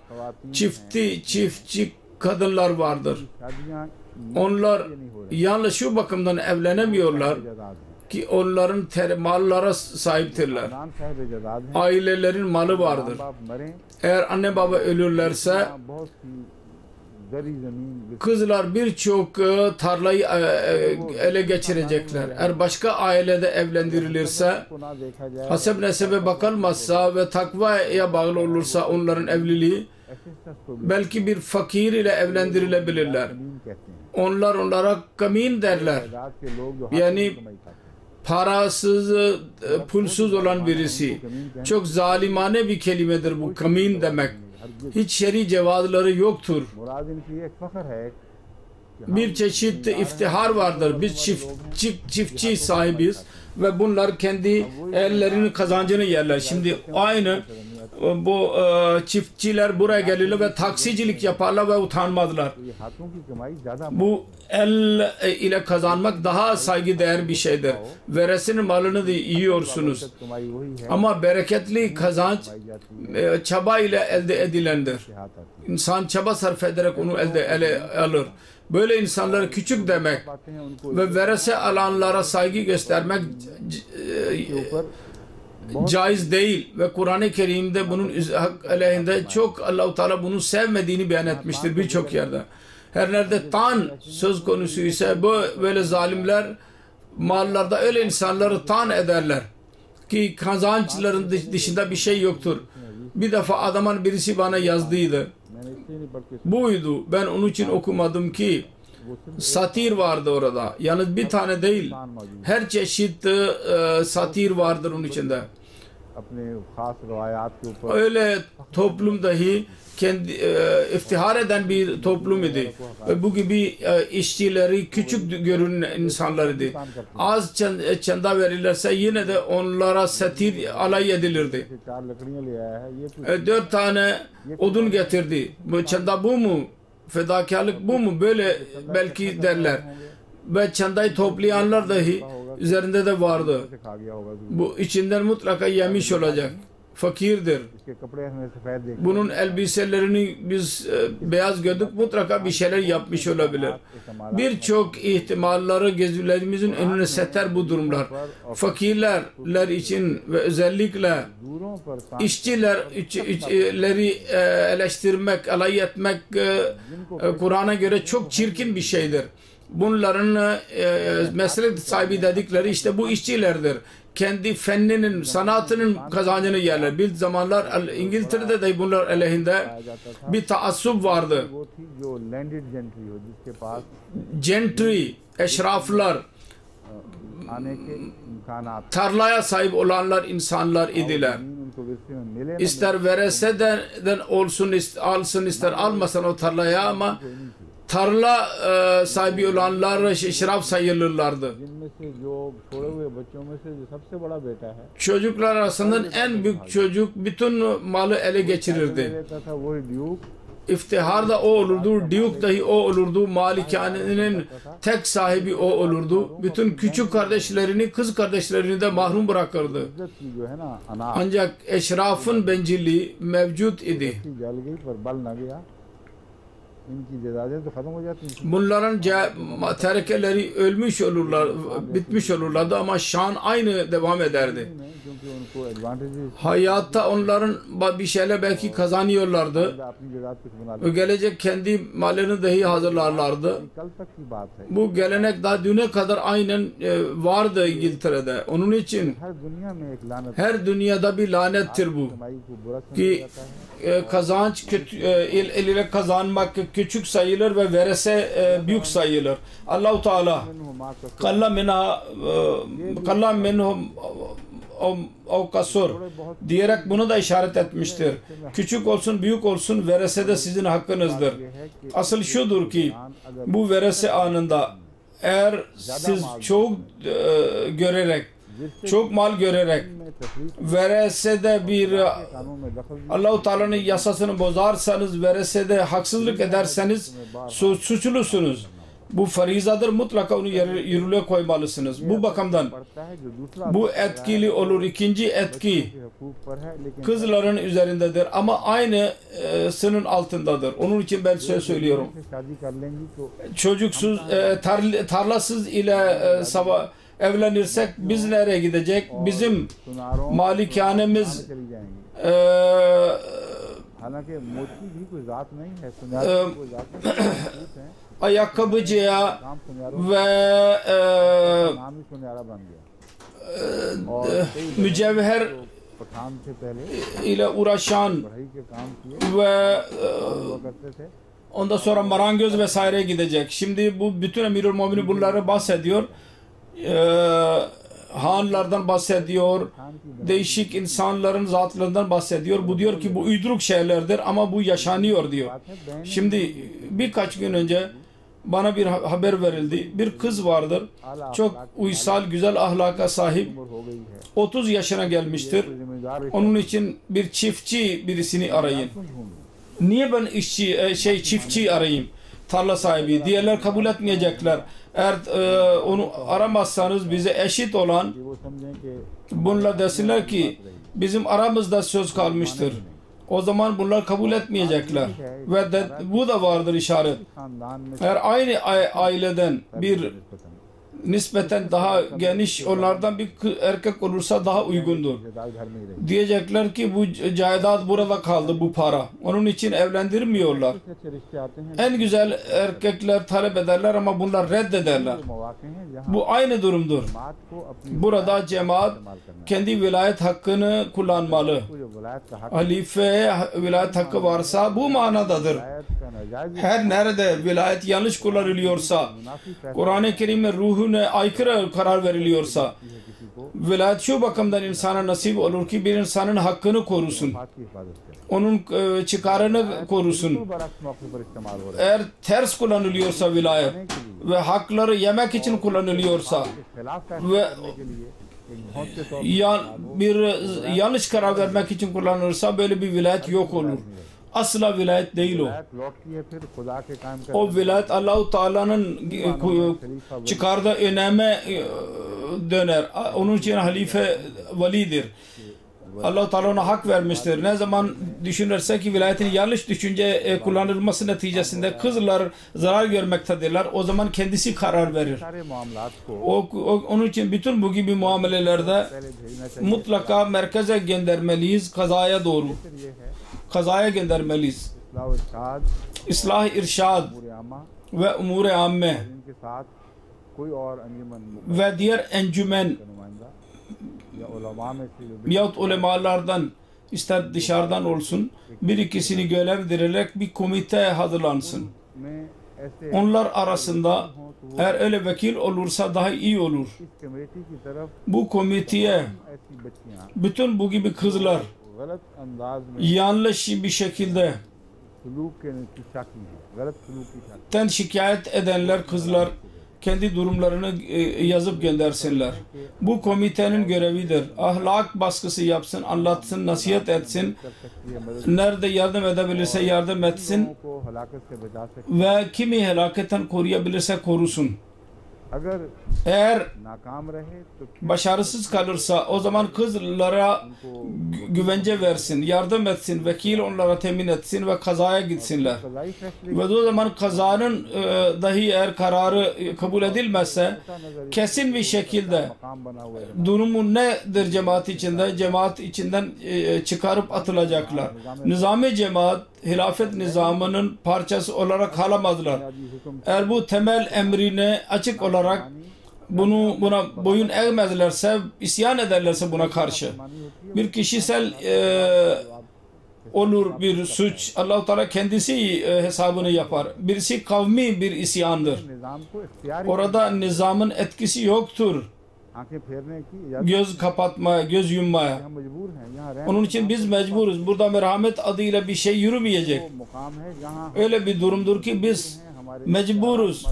S2: çiftçi kadınlar vardır. Onlar yalnız şu bakımdan evlenemiyorlar ki onların mallara sahiptirler. Ailelerin malı vardır. Eğer anne baba ölürlerse kızlar birçok tarlayı ele geçirecekler. Eğer başka ailede evlendirilirse, hasep nesebe bakılmazsa ve takvaya bağlı olursa onların evliliği, belki bir fakir ile evlendirilebilirler. Onlar onlara kamin derler. Yani parasız, pulsuz olan birisi. Çok zalimane bir kelimedir bu, kamin demek. Hiç şer'i cevazları yoktur. Bir çeşit iftihar vardır. Biz çiftçi sahibiz ve bunlar kendi ellerinin kazancını yerler. Şimdi aynı bu çiftçiler buraya gelirler ve taksicilik yaparlar ve utanmazlar. Bu el ile kazanmak daha saygıdeğer bir şeydir. Veresinin malını da yiyorsunuz. Ama bereketli kazanç çaba ile elde edilendir. İnsan çaba sarf ederek onu ele alır. Böyle insanlara küçük demek ve verese alanlara saygı göstermek caiz değil ve Kur'an-ı Kerim'de bunun aleyhinde çok Allah-u Teala bunu sevmediğini beyan etmiştir birçok yerde. Her nerede tan söz konusu ise böyle zalimler mallarda öyle insanları tan ederler ki kazançların dışında bir şey yoktur. Bir defa adamın birisi bana yazdıydı. Buydu. Ben onun için okumadım ki satir vardı orada. Yalnız bir tane değil. Her çeşit satir vardır onun içinde. Öyle toplum dahi kendi iftihar eden bir toplum idi. Ve bu gibi işçileri küçük görünen insanlar idi. Az çanda verirlerse yine de onlara satir alay edilirdi. 4 tane odun getirdi. Bu çanda bu mu? Fedakarlık bu mu? Böyle belki derler. Ve çandayı toplayanlar dahi üzerinde de vardı. Bu içinden mutlaka yemiş olacak. Fakirdir. Bunun elbiselerini biz beyaz gördük, mutlaka bir şeyler yapmış olabilir. Birçok ihtimalları gezilerimizin önüne seter bu durumlar. Fakirler için ve özellikle işçileri eleştirmek, alay etmek Kur'an'a göre çok çirkin bir şeydir. Bunların meslek sahibi dedikleri işte bu işçilerdir. Kendi fenninin, sanatının kazancını yerler. Bir zamanlar İngiltere'de de bunlar aleyhinde bir taassub vardı. Gentry, eşraflar, tarlaya sahip olanlar insanlar idiler. İster vereseden olsun, alsın ister almasın o tarlaya ama tarla sahibi olanlar şiraf sayılırlardı. Çocuklar arasında en büyük çocuk bütün malı ele geçirirdi. İftihar da o olurdu, Duke dahi o olurdu, malikanenin tek sahibi o olurdu. Bütün küçük kardeşlerini, kız kardeşlerini de mahrum bırakırdı. Ancak eşrafın bencilliği mevcut idi. Bunların terekeleri ölmüş olurlar, bitmiş olurlardı ama şan aynı devam ederdi. Hayatta onların bir şeyler belki kazanıyorlardı. Gelecek kendi malını dahi hazırlarlardı. Bu gelenek daha düne kadar aynen vardı İngiltere'de. Onun için her dünyada bir lanettir bu. Ki kazanç el ile kazanmak küçük sayılır ve verese büyük sayılır. Allah-u Teala kalla minhum o kasur diyerek bunu da işaret etmiştir. Küçük olsun büyük olsun verese de sizin hakkınızdır. Asıl şudur ki bu verese anında eğer siz çok görerek çok mal görerek veresede bir Allah-u Teala'nın yasasını bozarsanız, veresede haksızlık ederseniz suçlusunuz. Bu farizadır, mutlaka onu yürürlüğe koymalısınız. Bu bakımdan bu etkili olur. İkinci etki kızların üzerindedir ama aynısının altındadır. Onun için ben size söylüyorum. Çocuksuz, tarlasız ile evlenirsek biz nereye gidecek? Bizim malikanemiz ayakkabıcıya ve mücevher ile uğraşan ve ondan sonra marangoz vesaireye gidecek. Şimdi bu bütün Emirül Müminin bunları bahsediyor. Hanlardan bahsediyor. Değişik insanların zatlarından bahsediyor. Bu diyor ki bu uyduruk şeylerdir ama bu yaşanıyor diyor. Şimdi birkaç gün önce bana bir haber verildi. Bir kız vardır. Çok uysal, güzel ahlaka sahip. 30 yaşına gelmiştir. Onun için bir çiftçi birisini arayın. Niye ben çiftçi arayayım? Tarla sahibi. Diğerler kabul etmeyecekler. Eğer onu aramazsanız bize eşit olan bunlar desinler ki bizim aramızda söz kalmıştır. O zaman bunlar kabul etmeyecekler. Ve bu da vardır işaret. Eğer aynı aileden bir nispeten daha geniş onlardan bir erkek olursa daha uygundur. Diyecekler ki bu caidat burada kaldı, bu para. Onun için evlendirmiyorlar. En güzel erkekler talep ederler ama bunlar reddederler. Bu aynı durumdur. Burada cemaat kendi vilayet hakkını kullanmalı. Halifeye vilayet hakkı varsa bu manadadır. Her nerede vilayet yanlış kullanılıyorsa, Kur'an-ı Kerim'in ruhuna aykırı karar veriliyorsa, vilayet şu bakımdan insana nasip olur ki bir insanın hakkını korusun. Onun çıkarını korusun. Eğer ters kullanılıyorsa vilayet ve hakları yemek için kullanılıyorsa ve bir yanlış karar vermek için kullanılırsa böyle bir vilayet yok olur. Asla vilayet değil o. O vilayet Allah-u Teala'nın çıkardığı öneme döner. Onun için halife validir. Allah-u Teala ona hak vermiştir. Ne zaman düşünürse ki vilayetin yanlış düşünce kullanılması neticesinde kızlar zarar görmektedirler. O zaman kendisi karar verir. Onun için bütün bu gibi muamelelerde mutlaka merkeze göndermeliyiz, kazaya doğru. Kazaya göndermeliyiz. İslah, irşad ve umur-i amme ve diğer encümen yahut ulemalardan ister dışarıdan olsun bir ikisini görevlendirilerek bir komite hazırlansın. Onlar arasında eğer öyle vekil olursa daha iyi olur. Bu komiteye bütün bu gibi kızlar yanlış bir şekilde şikayet edenler kızlar kendi durumlarını yazıp göndersinler. Bu komitenin görevidir. Ahlak baskısı yapsın, anlatsın, nasihat etsin. Nerede yardım edebilirse yardım etsin. Ve kimi helaketten koruyabilirse korusun. Eğer başarısız kalırsa o zaman kızlara güvence versin, yardım etsin, vekil onlara temin etsin ve kazaya gitsinler. Ve o zaman kazanın dahi eğer kararı kabul edilmezse kesin bir şekilde durumu nedir cemaat içinde? Cemaat içinden çıkarıp atılacaklar. Nizam-ı cemaat hilafet nizamının parçası olarak kalamazlar. Eğer bu temel emrine açık olarak buna boyun eğmezlerse, isyan ederlerse buna karşı bir kişisel olur bir suç, Allah-u Teala kendisi hesabını yapar. Birisi kavmi bir isyandır. Orada nizamın etkisi yoktur. Göz kapatmaya, göz yummaya. Onun için biz mecburuz. Burada merhamet adıyla bir şey yürümeyecek. Öyle bir durumdur ki biz mecburuz.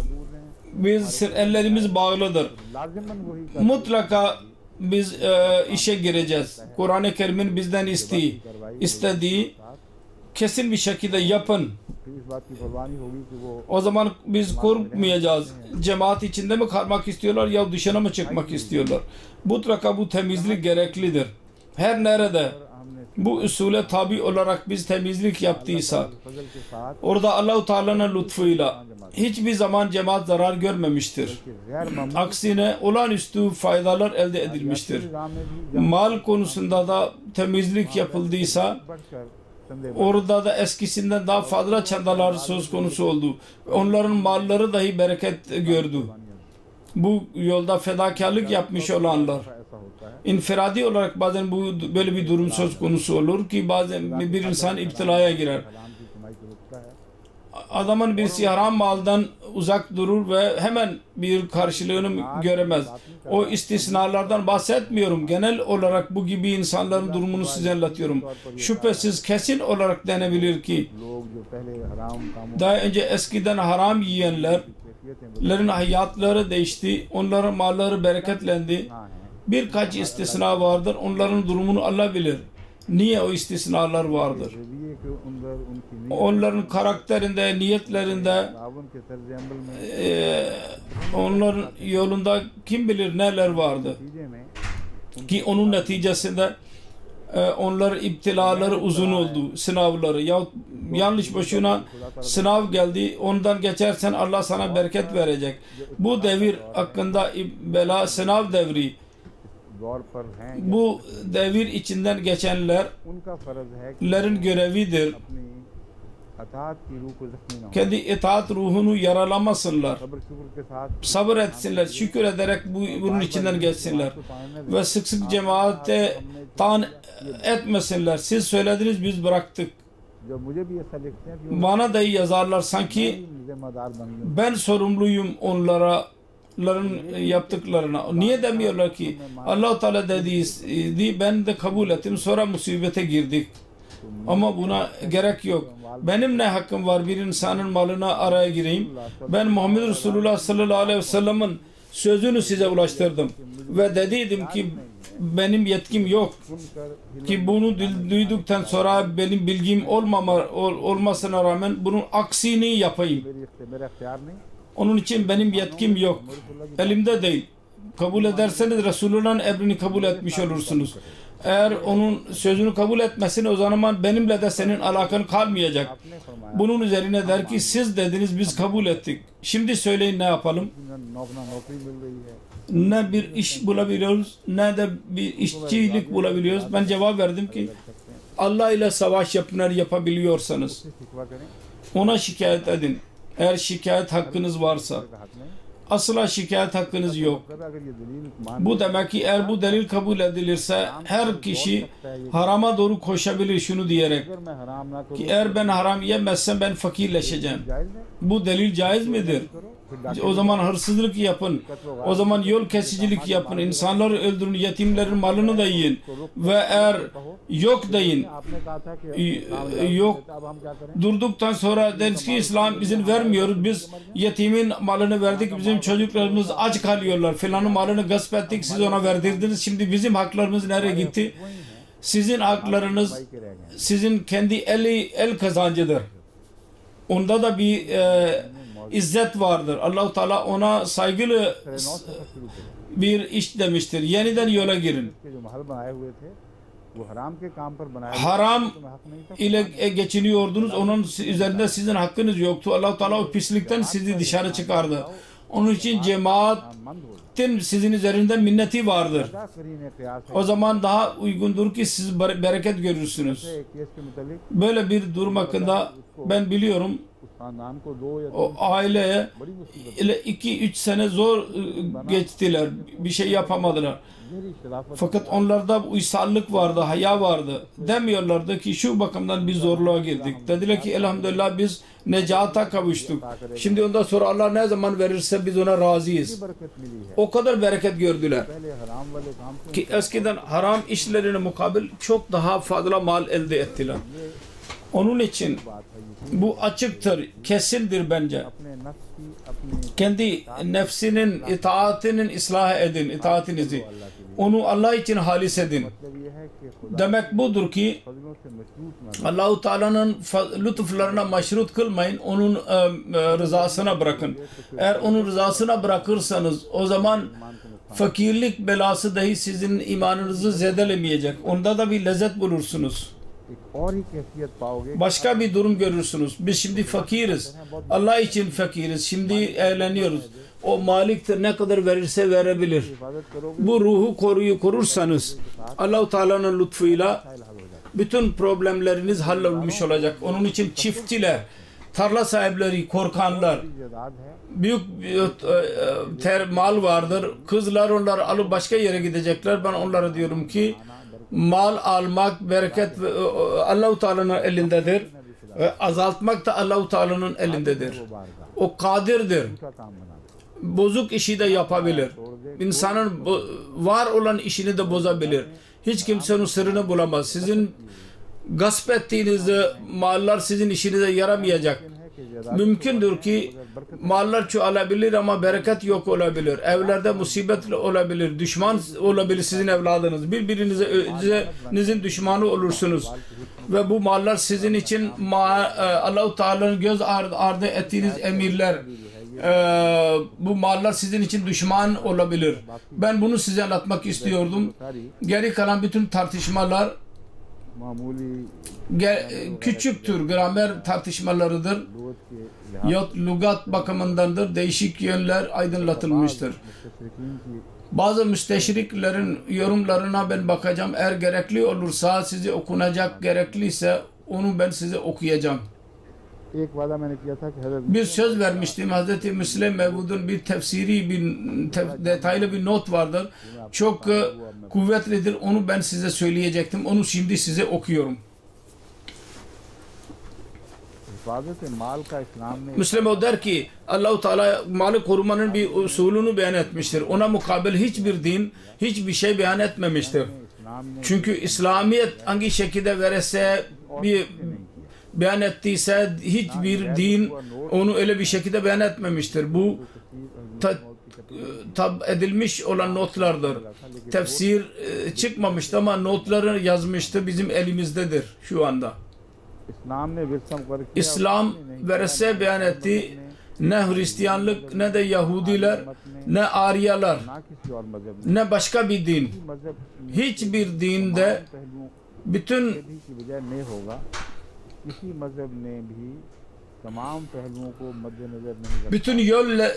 S2: Ellerimiz bağlıdır. Mutlaka biz işe gireceğiz. Kur'an-ı Kerim'in bizden istediği kesin bir şekilde yapın. O zaman biz korkmayacağız. Cemaat içinde mi kalmak istiyorlar ya dışına mı çıkmak istiyorlar? Mutlaka bu temizlik gereklidir. Her nerede bu usule tabi olarak biz temizlik yaptıysa orada Allah-u Teala'nın lütfuyla hiçbir zaman cemaat zarar görmemiştir. Aksine olağanüstü faydalar elde edilmiştir. Mal konusunda da temizlik yapıldıysa orada da eskisinden daha fazla çandalar söz konusu oldu. Onların malları dahi bereket gördü. Bu yolda fedakarlık yapmış olanlar. İnfiradi olarak bazen bu böyle bir durum söz konusu olur ki bazen bir insan iptilaya girer. Adamın birisi haram maldan uzak durur ve hemen bir karşılığını göremez. O istisnalardan bahsetmiyorum. Genel olarak bu gibi insanların durumunu size anlatıyorum. Şüphesiz kesin olarak denebilir ki daha önce eskiden haram yiyenlerin hayatları değişti. Onların malları bereketlendi. Birkaç istisna vardır. Onların durumunu Allah bilir. Niye o istisnalar vardır? Onların karakterinde, niyetlerinde, onların yolunda kim bilir neler vardı. Ki onun neticesinde onların iptilaları uzun oldu, sınavları. Yahut yanlış boşuna sınav geldi, ondan geçersen Allah sana bereket verecek. Bu devir hakkında bela sınav devri. Bu devir içinden geçenlerin görevidir. Kendi itaat ruhunu yaralamasınlar. Sabır etsinler. Şükür ederek bunun içinden geçsinler. Ve sık sık cemaate taan etmesinler. Siz söylediniz biz bıraktık. Bana da yazarlar sanki ben sorumluyum onların yaptıklarına. Niye demiyorlar ki Allah-u Teala dediği ben de kabul ettim, sonra musibete girdik. Ama buna gerek yok. Benim ne hakkım var bir insanın malına araya gireyim? Ben Muhammed Resulullah sallallahu aleyhi ve sellem'in sözünü size ulaştırdım. Ve dediydim ki benim yetkim yok. Ki bunu duyduktan sonra benim bilgim olmasına rağmen bunun aksini yapayım. Onun için benim yetkim yok. Elimde değil. Kabul ederseniz Resulullah'ın emrini kabul etmiş olursunuz. Eğer onun sözünü kabul etmesin o zaman benimle de senin alakan kalmayacak. Bunun üzerine der ki siz dediniz biz kabul ettik. Şimdi söyleyin ne yapalım? Ne bir iş bulabiliyoruz ne de bir işçilik bulabiliyoruz. Ben cevap verdim ki Allah ile savaş yapabiliyorsanız ona şikayet edin. Eğer şikayet hakkınız varsa. Asla şikayet hakkınız yok. Bu demek ki eğer bu delil kabul edilirse her kişi harama doğru koşabilir şunu diyerek ki eğer ben haram yemezsem ben fakirleşeceğim. Bu delil caiz midir? O zaman hırsızlık yapın. O zaman yol kesicilik yapın. İnsanları öldürün. Yetimlerin malını da yiyin. Ve eğer yok deyin. Yok. Durduktan sonra deriz ki İslam izin vermiyoruz. Biz yetimin malını verdik. Bizim çocuklarımız aç kalıyorlar. Filanın malını gasp ettik. Siz ona verdirdiniz. Şimdi bizim haklarımız nereye gitti? Sizin haklarınız sizin kendi el kazancıdır. Onda da bir İzzet vardır. Allah-u Teala ona saygılı bir iş demiştir. Yeniden yola girin. Haram ile geçiniyordunuz. Onun üzerinde sizin hakkınız yoktu. Allah-u Teala o pislikten sizi dışarı çıkardı. Onun için cemaatin sizin üzerinde minneti vardır. O zaman daha uygundur ki siz bereket görürsünüz. Böyle bir durum hakkında ben biliyorum. O aileye 2-3 sene zor geçtiler. Bir şey yapamadılar. Fakat onlarda uysallık vardı, haya vardı. Demiyorlardı ki şu bakımdan biz zorluğa girdik. Dediler ki elhamdülillah biz necata kavuştuk. Şimdi ondan sonra Allah ne zaman verirse biz ona razıyız. O kadar bereket gördüler. Ki eskiden haram işlerine mukabil çok daha fazla mal elde ettiler. Onun için bu açıktır, kesindir bence. Kendi nefsinin itaatinin ıslah edin, itaatinizi. Onu Allah için halis edin. Demek budur ki Allah-u Teala'nın lütuflarına meşrut kılmayın. Onun rızasına bırakın. Eğer onun rızasına bırakırsanız o zaman fakirlik belası dahi sizin imanınızı zedelemeyecek. Onda da bir lezzet bulursunuz. Başka bir durum görürsünüz. Biz şimdi fakiriz. Allah için fakiriz. Şimdi eğleniyoruz. O maliktir. Ne kadar verirse verebilir. Bu ruhu korursanız Allah-u Teala'nın lütfuyla bütün problemleriniz hallolmuş olacak. Onun için çiftçiler, tarla sahipleri, korkanlar, büyük mal vardır. Kızlar onları alıp başka yere gidecekler. Ben onlara diyorum ki mal almak, bereket Allah-u Teala'nın elindedir. Azaltmak da Allah-u Teala'nın elindedir. O kadirdir. Bozuk işi de yapabilir. İnsanın var olan işini de bozabilir. Hiç kimsenin sırrını bulamaz. Sizin gasp ettiğiniz mallar sizin işinize yaramayacak. Mümkündür ki mallar çoğalabilir ama bereket yok olabilir. Evlerde musibet olabilir. Düşman olabilir sizin evladınız. Birbirinizin düşmanı olursunuz. Ve bu mallar sizin için Allah-u Teala'nın göz ardı ettiğiniz emirler. Bu mallar sizin için düşman olabilir. Ben bunu size anlatmak istiyordum. Geri kalan bütün tartışmalar küçüktür. Gramer tartışmalarıdır. Lügat bakımındandır. Değişik yönler aydınlatılmıştır. Bazı müsteşriklerin yorumlarına ben bakacağım. Eğer gerekli olursa size okunacak, gerekliyse onu ben size okuyacağım. Bir söz vermiştim. Hazreti Müslim Mevud'un bir tefsiri, detaylı bir not vardır. Çok kuvvetlidir. Onu ben size söyleyecektim. Onu şimdi size okuyorum. Müslim o der ki Allah-u Teala malı korumanın bir usulünü beyan etmiştir. Ona mukabil hiçbir din hiçbir şey beyan etmemiştir. Çünkü İslamiyet hangi şekilde verirse bir beyan ettiyse hiçbir din onu öyle bir şekilde beyan etmemiştir. Bu tab edilmiş olan notlardır. Tefsir çıkmamıştı ama notları yazmıştı, bizim elimizdedir şu anda. İslam verese beyan etti. Ne Hristiyanlık, ne de Yahudiler, ne Aryalar, ne başka bir din. Hiçbir dinde bütün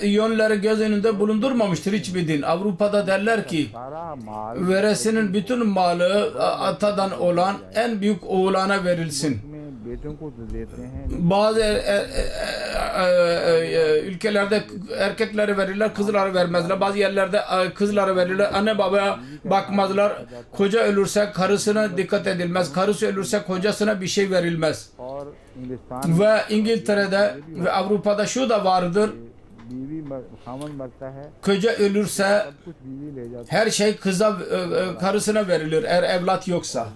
S2: yönleri göz önünde bulundurmamıştır hiçbir din. Avrupa'da derler ki veresinin bütün malı atadan olan en büyük oğlana verilsin. Bazı ülkelerde erkeklere verirler, kızlara vermezler. Bazı yerlerde kızlara verirler, anne babaya bakmazlar. Koca ölürse karısına dikkat edilmez. Karısı ölürse kocasına bir şey verilmez. Ve İngiltere'de ve Avrupa'da şu da vardır. Koca ölürse her şey karısına verilir eğer evlat yoksa.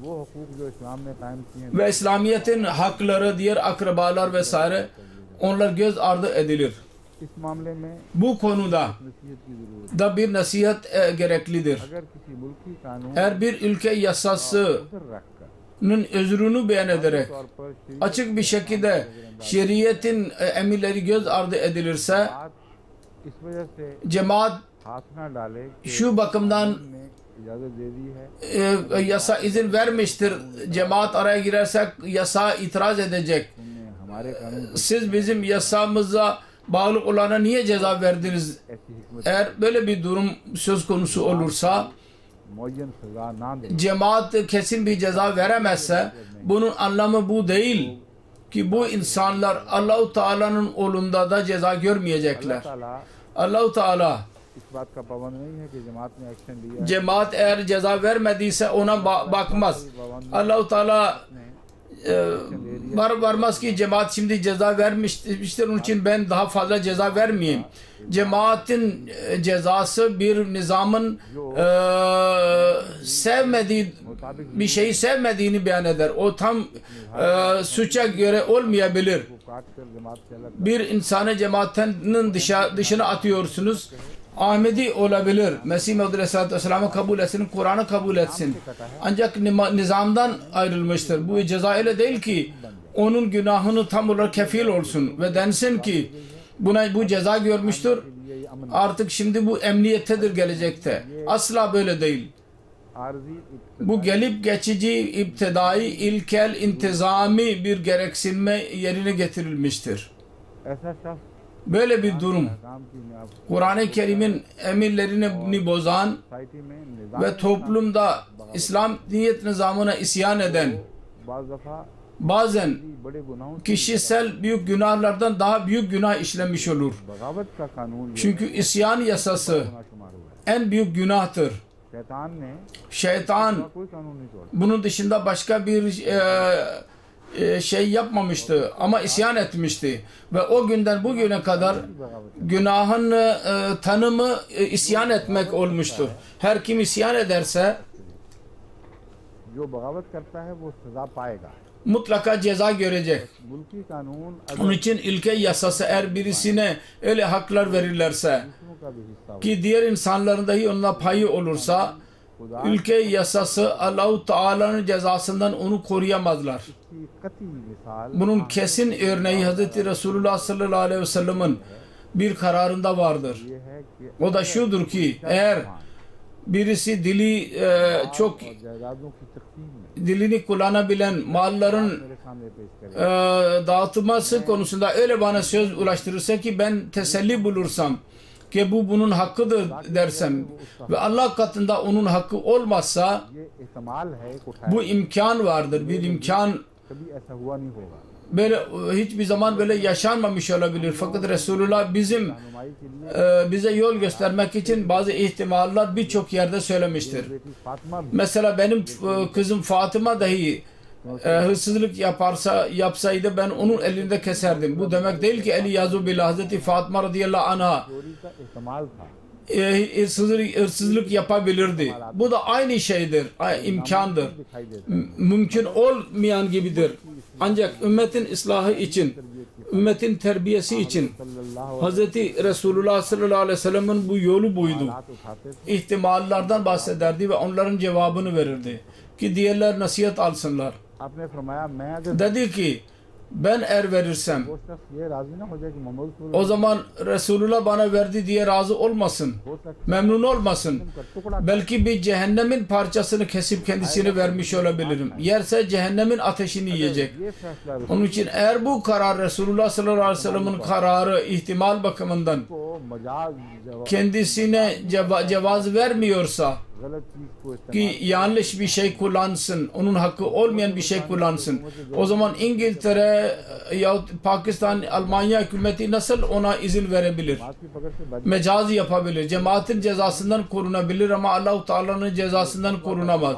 S2: Ve İslamiyet'in hakları, diğer akrabalar vesaire onlar göz ardı edilir. Bu konuda da bir nasihat gereklidir. Eğer bir ülke yasasının özrünü beyan ederek açık bir şekilde şeriatin emirleri göz ardı edilirse cemaat şu bakımdan yasa izin vermiştir. Cemaat araya girersek yasa itiraz edecek. Siz bizim yasamıza bağlı olana niye ceza verdiniz? Eğer böyle bir durum söz konusu olursa cemaat kesin bir ceza veremezse bunun anlamı bu değil ki bu insanlar Allah-u Teala'nın yolunda da ceza görmeyecekler. Allah-u Teala cemaat eğer ceza vermediyse ona bakmaz. Allah-u Teala varmaz ki cemaat şimdi ceza vermiştir, onun için ben daha fazla ceza vermeyeyim. Cemaatin cezası bir nizamın sevmediği bir şeyi sevmediğini beyan eder. O tam suça göre olmayabilir. Bir insanı cemaatinin dışına atıyorsunuz. Ahmedi olabilir. Mesih Maud Aleyhisselatü Vesselam'ı kabul etsin, Kur'an'ı kabul etsin. Ancak nizamdan ayrılmıştır. Bu ceza öyle değil ki onun günahını tam olarak kefil olsun ve densin ki bu ceza görmüştür. Artık şimdi bu emniyettedir gelecekte. Asla böyle değil. Bu gelip geçici, iptidai, ilkel, intizami bir gereksinme yerine getirilmiştir. Böyle bir durum Kur'an-ı Kerim'in emirlerini bozan ve toplumda İslamiyet nizamına isyan eden, bazen kişisel büyük günahlardan daha büyük günah işlemiş olur. Çünkü isyan yasası en büyük günahtır. Şeytan bunun dışında başka bir şey yapmamıştı ama isyan etmişti ve o günden bugüne kadar günahın tanımı isyan etmek olmuştur. Her kim isyan ederse mutlaka ceza görecek. Onun için ilke yasası eğer birisine öyle haklar verirlerse ki diğer insanların dahi onunla payı olursa ülke yasası Allah-u Teala'nın cezasından onu koruyamazlar. Bunun kesin örneği Hz. Resulullah sallallahu aleyhi ve sellem'in bir kararında vardır. O da şudur ki eğer birisi dilini kullanabilen malların dağıtılması konusunda öyle bana söz ulaştırırsa ki ben teselli bulursam ki bu bunun hakkıdır dersem ve Allah katında onun hakkı olmazsa bu imkan vardır. Bir imkan böyle hiçbir zaman böyle yaşanmamış olabilir. Fakat Resulullah bize yol göstermek için bazı ihtimaller birçok yerde söylemiştir. Mesela benim kızım Fatıma dahi hırsızlık yapsaydı ben onun elinde keserdim. Bu demek değil ki Eliyazu billah Hazreti Fatıma radıyallahu anha hırsızlık yapabilirdi. Bu da aynı şeydir, imkandır. Mümkün olmayan gibidir. Ancak ümmetin ıslahı için, ümmetin terbiyesi için Hz. Resulullah sallallahu aleyhi ve sellem'in bu yolu buydu. İhtimallardan bahsederdi ve onların cevabını verirdi. Ki diğerler nasihat alsınlar. Dedi ki ben eğer verirsem o zaman Resulullah bana verdi diye razı olmasın, memnun olmasın. Belki bir cehennemin parçasını kesip kendisine vermiş olabilirim. Yerse cehennemin ateşini yiyecek. Onun için eğer bu karar Resulullah sallallahu aleyhi ve sellem'in kararı ihtimal bakımından kendisine cevaz vermiyorsa ki yanlış bir şey kullansın, onun hakkı olmayan bir şey kullansın. O zaman İngiltere yahut Pakistan, Almanya hükümeti nasıl ona izin verebilir? Mecazi yapabilir. Cemaatin cezasından korunabilir ama Allah-u Teala'nın cezasından korunamaz.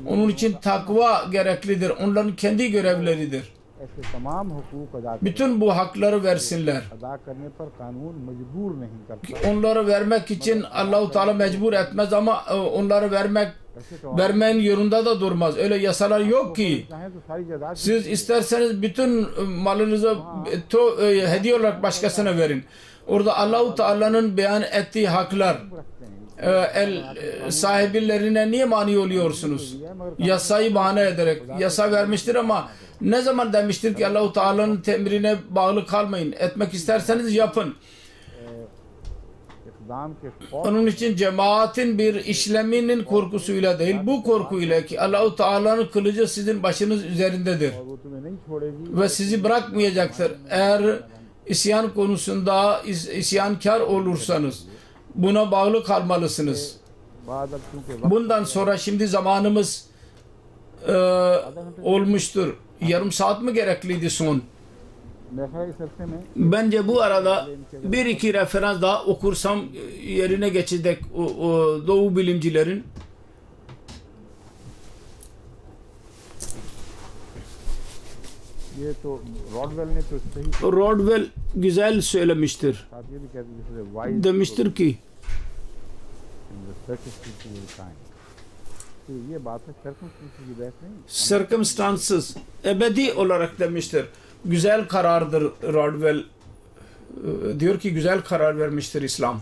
S2: Onun için takva gereklidir. Onların kendi görevleridir. Bütün bu hakları versinler. Onları vermek için Allah-u Teala mecbur etmez ama onları vermenin yolunda da durmaz. Öyle yasalar yok ki siz isterseniz bütün malınızı hediye olarak başkasına verin. Orada Allah-u Teala'nın beyan ettiği haklar sahiplerine niye mani oluyorsunuz? Yasayı bahane ederek yasa vermiştir ama ne zaman demiştir ki Allah-u Teala'nın temrine bağlı kalmayın. Etmek isterseniz yapın. Onun için cemaatin bir işleminin korkusuyla değil, bu korkuyla ki Allah-u Teala'nın kılıcı sizin başınız üzerindedir ve sizi bırakmayacaktır. Eğer isyan konusunda isyankar olursanız buna bağlı kalmalısınız. Bundan sonra şimdi zamanımız olmuştur. Yarım saat mi gerekliydi son? Bence bu arada bir iki referans daha okursam yerine geçecek o Doğu bilimcilerin. Rodwell güzel söylemiştir. Demiştir ki circumstances ebedi olarak demiştir. Güzel karardır Rodwell. Diyor ki güzel karar vermiştir İslam.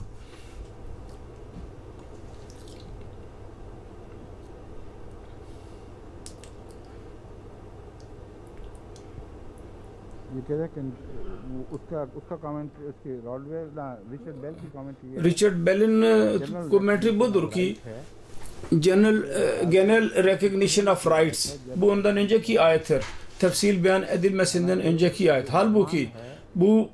S1: कह रहे हैं उसका कमेंट उसकी रॉडवेल ना Richard bell की कमेंट ये
S2: Richard Bell'in komentri budur ki genel recognition of rights bu ondan önceki ayettir. Tefsil beyan edilmesinden önceki ayet. Halbuki bu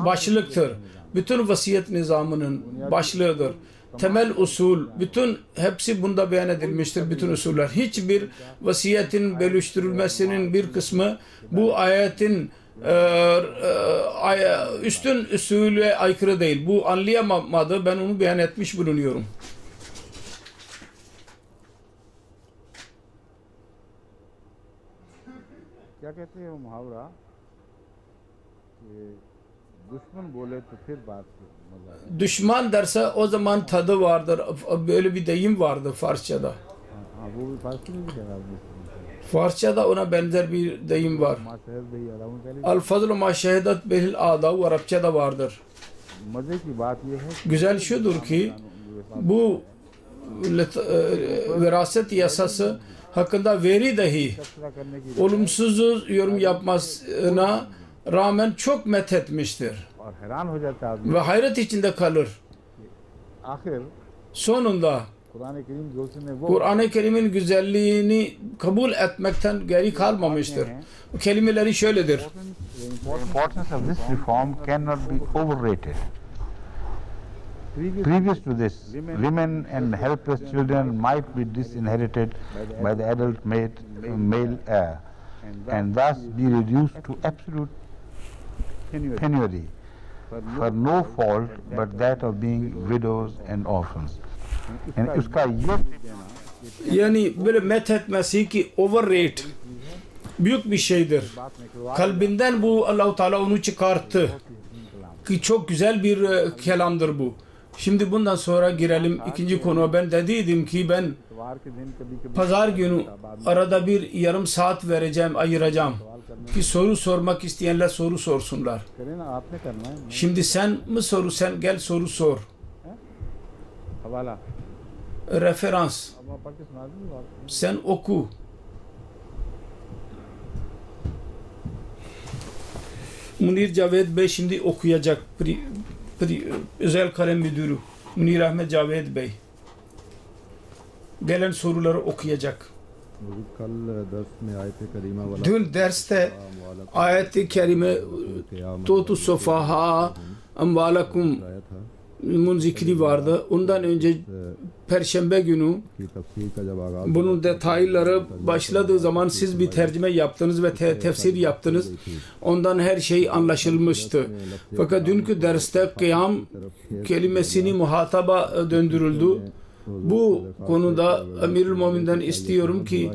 S2: başlıktır. Bütün vasiyet nizamının başlığıdır. Temel usul, bütün hepsi bunda beyan edilmiştir, bütün usuller. Hiçbir vasiyetin bölüştürülmesinin bir kısmı bu ayetin üstün usulüne aykırı değil. Bu anlayamadı, ben onu beyan etmiş bulunuyorum.
S1: क्या कहते हैं वो मुहावरा कि दुश्मन बोले तो फिर बात मजा है।
S2: Düşman derse o zaman tadı vardır. Böyle bir deyim vardı Farsçada.
S1: हाँ वो भी फारसी में भी कह रहा हूँ।
S2: Farsçada ona benzer bir deyim var.
S1: माशहद भाई आराम पहले
S2: Al fazlu ma şehedat behil a'da, Arapçada vardır.
S1: मजे की बात ये है
S2: Güzel şudur ki bu veraset yasası hakkında veri dahi
S1: फैसला करने की
S2: olumsuz yorum yapmasına rağmen çok methetmiştir.
S1: और हैरान हो जाता है आदमी
S2: Ve hayret içinde kalır.
S1: आखिर
S2: Sonunda
S1: कुरान-ı करीम जो उसने वो
S2: Kur'an-ı Kerim'in güzelliğini kabul etmekten geri kalmamıştır. Bu kelimeleri şöyledir.
S1: The importance of this reform cannot be overrated. Previous to this, women and helpless children might be disinherited by the adult male heir and thus be reduced to absolute penury for no fault but that of being widows and orphans. Yani uska ye
S2: Yani böyle methetmesi ki overrate büyük bir şeydir. Kalbinden bu Allah-u Teala onu çıkarttı. Ki çok güzel bir kelamdır bu. Şimdi bundan sonra girelim ikinci konuya. Ben dediydim ki ben pazar günü arada bir yarım saat vereceğim, ayıracağım. Ki soru sormak isteyenler soru sorsunlar. Şimdi sen mi soru, sen gel soru sor. Referans. Sen oku. Munir Caved Bey şimdi okuyacak. Özel kalem müdürü Munir Ahmet Caved Bey. Gelen soruları okuyacak. Dün derste ayet-i kerime Totu Sofaha Amvalakum zikri vardı. Ondan önce Perşembe günü bunun detayları başladığı zaman siz bir tercüme yaptınız ve tefsir yaptınız. Ondan her şey anlaşılmıştı. Fakat dünkü derste kıyam kelimesini muhataba döndürüldü. Bu konuda Emirül Mümin'den istiyorum ki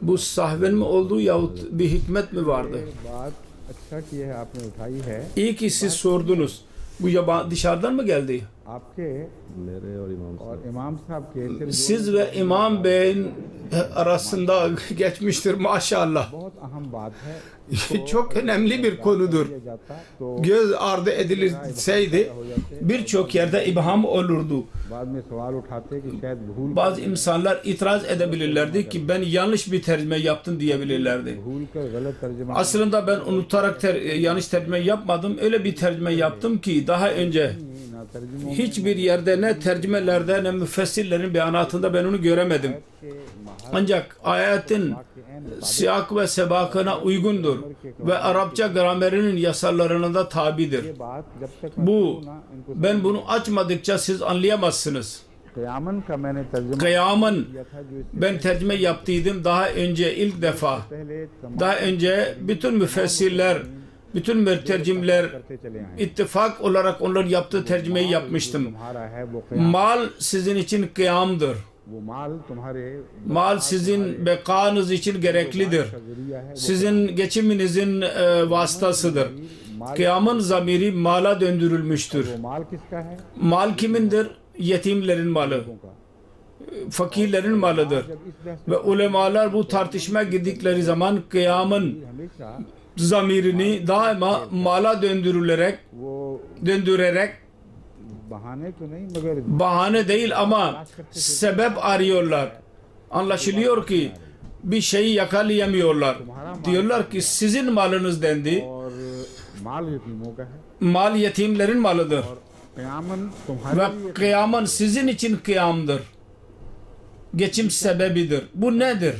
S2: bu sahven mi oldu yahut bir hikmet mi vardı? İyi ki siz sordunuz. Bu dışarıdan mı geldi? Siz ve İmam Bey'in arasında geçmiştir maşallah. Çok önemli bir konudur. Göz ardı edilseydi birçok yerde ibham olurdu. Bazı insanlar itiraz edebilirlerdi ki ben yanlış bir tercüme yaptım diyebilirlerdi. Aslında ben unutarak yanlış tercüme yapmadım. Öyle bir tercüme yaptım ki daha önce hiçbir yerde ne tercümelerde ne müfessirlerin beyanatında ben onu göremedim. Ancak ayetin siyak ve sebakına uygundur ve Arapça gramerinin yasalarına da tabidir. Ben bunu açmadıkça siz anlayamazsınız. Kıyamın ben tercüme yaptıydım daha önce ilk defa. Daha önce bütün müfessirler, bütün mütercimler ittifak olarak onların yaptığı tercümeyi yapmıştım. Mal sizin için kıyamdır. Mal sizin bekanız için gereklidir. Sizin geçiminizin vasıtasıdır. Kıyamın zamiri mala döndürülmüştür. Mal kimindir? Yetimlerin malı. Fakirlerin malıdır. Ve ulemalar bu tartışma girdikleri zaman kıyamın zamirini daima mala döndürerek bahane değil ama sebep arıyorlar. Anlaşılıyor ki bir şeyi yakalayamıyorlar. Diyorlar ki sizin malınız dendi
S1: माल यतीमों का है
S2: Mal yetimlerin malıdır.
S1: और क़यामन तुम्हारे
S2: Ve
S1: लिए
S2: kıyaman sizin için kıyamdır. Geçim sebebidir. Bu nedir?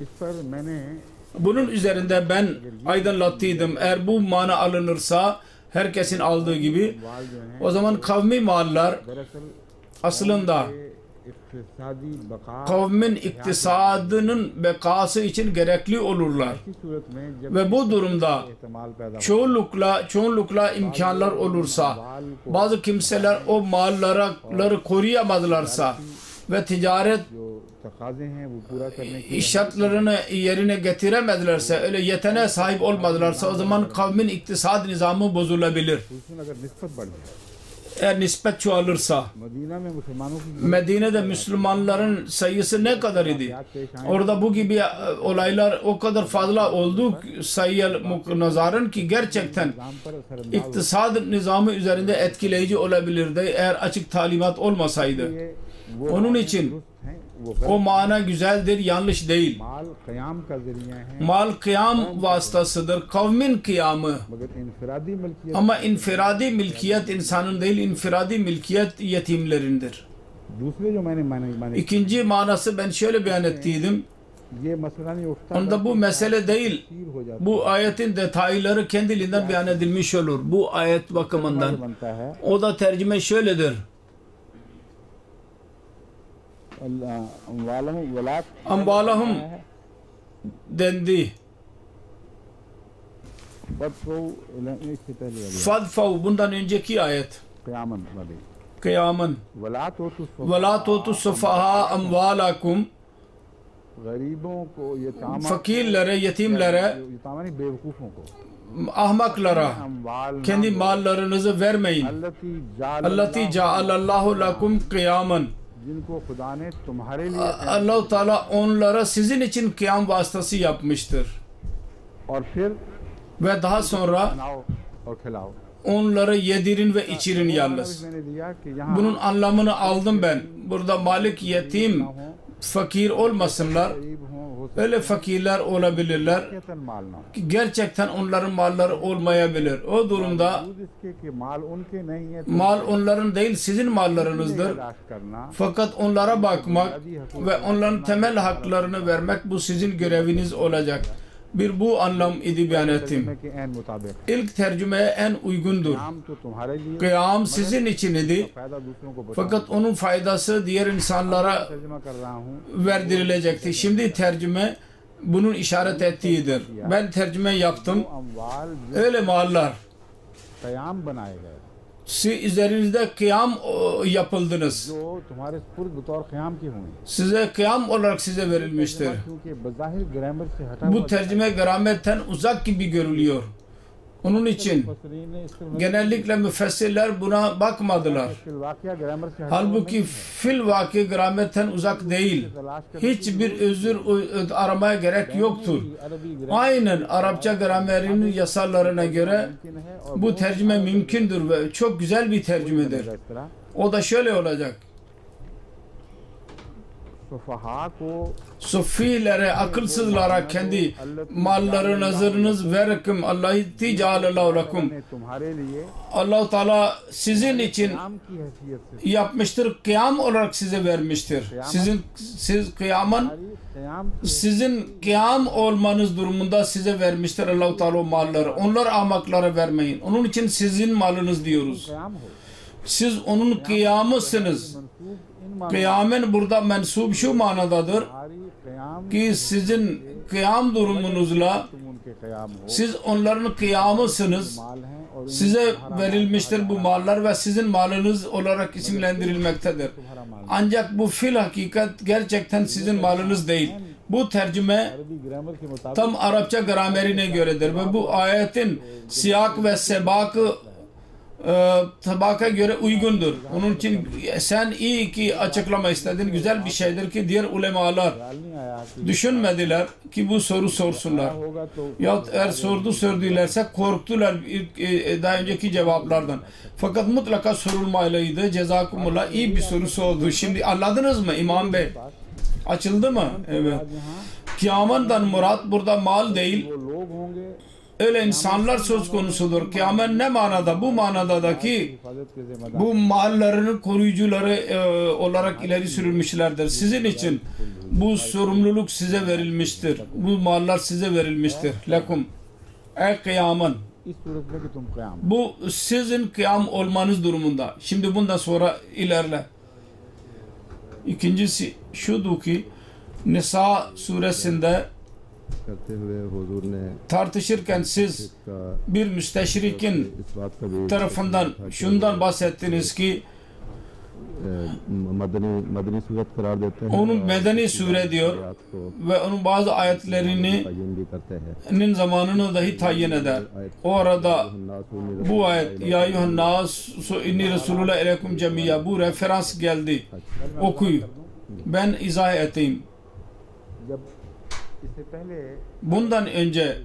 S1: इस पर मैंने
S2: Bunun üzerinde ben aydınlattıydım. Eğer bu mana alınırsa herkesin aldığı gibi
S1: माल जो है
S2: o zaman kavmi mallar
S1: दरअसल
S2: aslında
S1: इक़्तिसादी बका
S2: kavmin iktisadının bekası için gerekli olurlar.
S1: की सूरत में जब
S2: Ve bu durumda
S1: इस्तेमाल पैदा
S2: çoğunlukla imkanlar olursa bazı kimseler o malları koruyamadılarsa ve ticaret
S1: जो तकाजे हैं वो पूरा करने की
S2: şartlarını yerine getiremedilerse, öyle yeteneğe sahip olmadılarsa o zaman kavmin iktisad nizamı bozulabilir.
S1: उसमें अगर निस्बत बढ़ जाए
S2: Eğer nispet çoğalırsa,
S1: मदीना में मुसलमानों की
S2: Medine'de Müslümanların sayısı ne kadar idi? Orada bu gibi olaylar o kadar fazla oldu sayıya nazaran ki gerçekten
S1: नाम पर असर
S2: iktisad nizamı üzerinde etkileyici olabilirdi eğer açık talimat olmasaydı.
S1: वो
S2: Onun için
S1: हैं वो
S2: o mana güzeldir, yanlış değil.
S1: माल क़याम का ज़रिया है
S2: Mal kıyam vasıtasıdır, kavmin kıyamı.
S1: मगर इनफरादी मलकियत
S2: Ama infiradi milkiyet insanın değil, infiradi milkiyet yetimlerindir.
S1: दूसरे जो मैंने
S2: İkinci manası ben şöyle beyan ettiydim.
S1: ये मसला नहीं उठता
S2: Onda bu mesele değil.
S1: तफसीर हो जाता
S2: Bu ayetin detayları kendiliğinden beyan edilmiş olur. Bu ayet bakımından.
S1: बनता है
S2: O da tercüme şöyledir.
S1: वलात
S2: Amvalahum dendi.
S1: इससे पहले वाली
S2: Fadfav bundan önceki ayet.
S1: क़यामत वाली
S2: Kıyamın.
S1: वलात हो तो
S2: Ve la tutu sufaha amvalakum.
S1: गरीबों को यतामा
S2: Fakirlere, yetimlere,
S1: यतामा नहीं बेवकूफ़ों को
S2: ahmaklara
S1: अम्वाल
S2: kendi mallarınızı vermeyin. Allati ja'alallahu lakum kıyaman.
S1: जिनको खुदा ने तुम्हारे लिए
S2: Allah-u Teala onlara sizin için kıyam vasıtası yapmıştır.
S1: और फिर
S2: Ve daha sonra
S1: बनाओ और खिलाओ
S2: onları yedirin ve içirin yalnız.
S1: मैंने दिया कि यहाँ
S2: Bunun anlamını aldım ben. Burada malik, yetim, fakir olmasınlar.
S1: गरीब हों हो
S2: Öyle fakirler olabilirler.
S1: सकता माल ना हो
S2: Ki gerçekten onların malları olmayabilir. O durumda
S1: बावजूद इसके कि माल उनके नहीं है तो
S2: mal onların değil sizin mallarınızdır.
S1: तलाश करना
S2: Fakat onlara bakmak ve onların temel haklarını vermek bu sizin göreviniz olacak. Bir bu anlam idi beyan ettim.
S1: के एन मुताबिक
S2: İlk tercümeye en uygundur.
S1: काम तो तुम्हारे लिए
S2: Kıyam sizin için idi.
S1: फायदा दूसरों को बता
S2: Fakat onun faydası diğer insanlara
S1: तर्जुमा कर रहा हूँ
S2: verdirilecekti. Şimdi tercüme bunun işaret ettiğidir. Ben tercüme yaptım.
S1: अमवाल
S2: Öyle mallar.
S1: क़याम बनाए गए
S2: Siz üzerinizde kıyam yapıldınız.
S1: जो तुम्हारे खुद बतौर क़याम की हुई
S2: Size kıyam olarak size verilmiştir.
S1: क्योंकि बज़ाहिर ग्रामर से हटा
S2: Bu tercüme gramerten uzak gibi görülüyor. Onun için
S1: मुफस्सिरीन ने इसको
S2: genellikle müfessirler buna bakmadılar.
S1: वाक़या ग्रामर से हटा
S2: Halbuki fil vaki gramerten uzak değil. Hiçbir özür aramaya gerek yoktur.
S1: अरबी
S2: Aynen Arapça gramerinin yasalarına göre
S1: grammar है और
S2: bu tercüme mümkündür ve çok güzel bir tercümedir.
S1: इस तरह
S2: O da şöyle olacak.
S1: सुफहा को
S2: Sufilere, akılsızlara kendi malları nazarınız verkim Allah'ı ticalallahu lakum.
S1: ने तुम्हारे लिए
S2: Allah-u Teala sizin için
S1: काम की हैसियत से
S2: yapmıştır. Kıyam olarak size vermiştir. Siz kıyamın
S1: क़याम
S2: sizin kıyam olmanız durumunda size vermiştir Allah-u Teala o malları. Onlar ahmaklara vermeyin. Onun için sizin malınız diyoruz.
S1: क़याम हो
S2: Siz onun kıyamısınız.
S1: मनसूब इन
S2: Kıyamen burada mensup şu manadadır
S1: मारी क़याम
S2: ki sizin kıyam durumunuzla
S1: तुम उनके क़याम हो
S2: siz onların kıyamısınız.
S1: माल हैं और
S2: Size verilmiştir bu mallar ve sizin malınız olarak isimlendirilmektedir. Ancak bu fil hakikat gerçekten sizin malınız değil. Bu tercüme
S1: अरबी ग्रामर के मुताबिक
S2: tam Arapça gramerine göredir ve bu ayetin siyak ve sebakı tabaka göre uygundur. Onun için sen iyi ki açıklama istedin. Güzel bir şeydir ki diğer ulemalar
S1: ख्याल नहीं आया कि
S2: düşünmediler ki bu soru sorsunlar.
S1: होगा तो
S2: Yahut eğer sordularsa korktular daha önceki cevaplardan. Fakat mutlaka sorulmalıydı. Cezakumullah iyi bir sorusu oldu. Şimdi anladınız mı İmam Bey? Açıldı mı? Evet. Kıyamandan murat burada mal değil.
S1: वो लोग होंगे
S2: öyle insanlar söz konusudur. Kıyamet ne manada? Bu manada ki bu mallarının koruyucuları olarak ileri sürülmüşlerdir. Sizin için bu sorumluluk size verilmiştir. Bu mallar size verilmiştir. Lekum. Ey kıyamet. Bu sizin kıyam olmanız durumunda. Şimdi bundan sonra ilerle. İkincisi şudur ki Nisa suresinde tartışırken siz bir müsteşrikin tarafından şundan bahsettiniz ki onun medeni sure diyor ve onun bazı ayetlerinin zamanını dahi tayin eder. O arada bu ayet ya eyyühen nas inni resulullah aleyküm cemiya, bu referans geldi. Okuyu. Ben izah edeyim. Bundan önce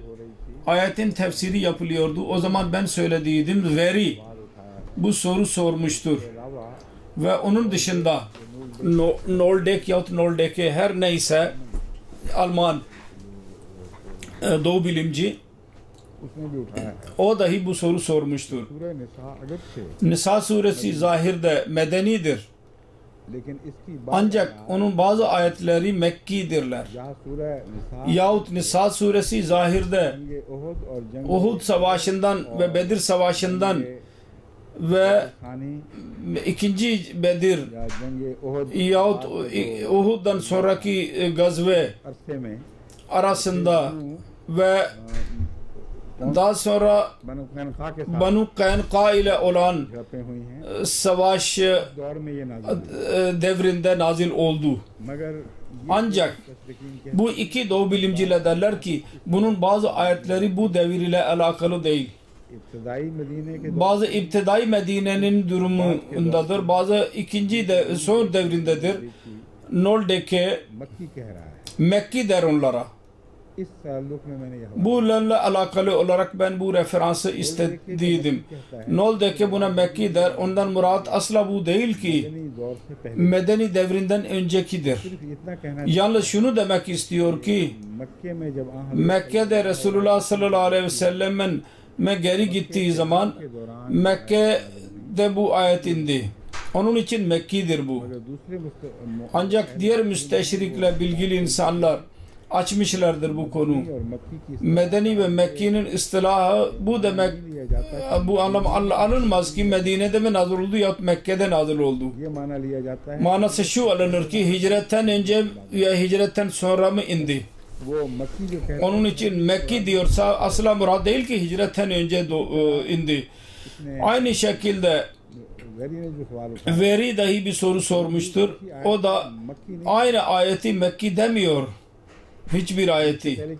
S2: ayetin tefsiri yapılıyordu. O zaman ben söylediydim. Veri bu soru sormuştur. Ve onun dışında Noldek yahut Noldeke her neyse Alman doğu bilimci o dahi bu soru sormuştur. Nisa suresi zahirde medenidir. Ancak onun bazı ayetleri Mekki'dirler. Yahut Nisa suresi zahirde Uhud savaşından ve Bedir savaşından ve ikinci Bedir yahut Uhud'dan sonraki gazve arasında ve daha sonra Banu Kaynqa ile olan savaş devrinde nazil oldu. Ancak bu iki doğu bilimciler derler ki bunun bazı ayetleri bu devir ile alakalı değil. Bazı İbtidai Medine'nin durumundadır. Bazı ikinci de son devrindedir. Noldeke Mekki der onlara. Bunlarla alakalı olarak ben bu referansı istediydim. Noldeke buna Mekki der. Ondan murat asla bu değil ki Medeni devrinden öncekidir. Yalnız şunu demek istiyor ki Mekke'de Resulullah sallallahu aleyhi ve sellem'in geri gittiği zaman Mekke'de bu ayet indi. Onun için Mekki'dir bu. Ancak diğer müsteşrikle bilgili insanlar açmışlardır bu konu. Medeni ve Mekki'nin istilahı bu demek, bu anlam alınmaz ki Medine'de mi nazil oldu ya Mekke'de nazil oldu. Manası şu alınır ki hicretten önce ya hicretten sonra mı indi? Onun için Mekki diyorsa asla murad değil ki hicretten önce indi. Aynı şekilde Veri dahi bir soru sormuştur. O da aynı ayeti Mekki demiyor. Hiçbir ayeti.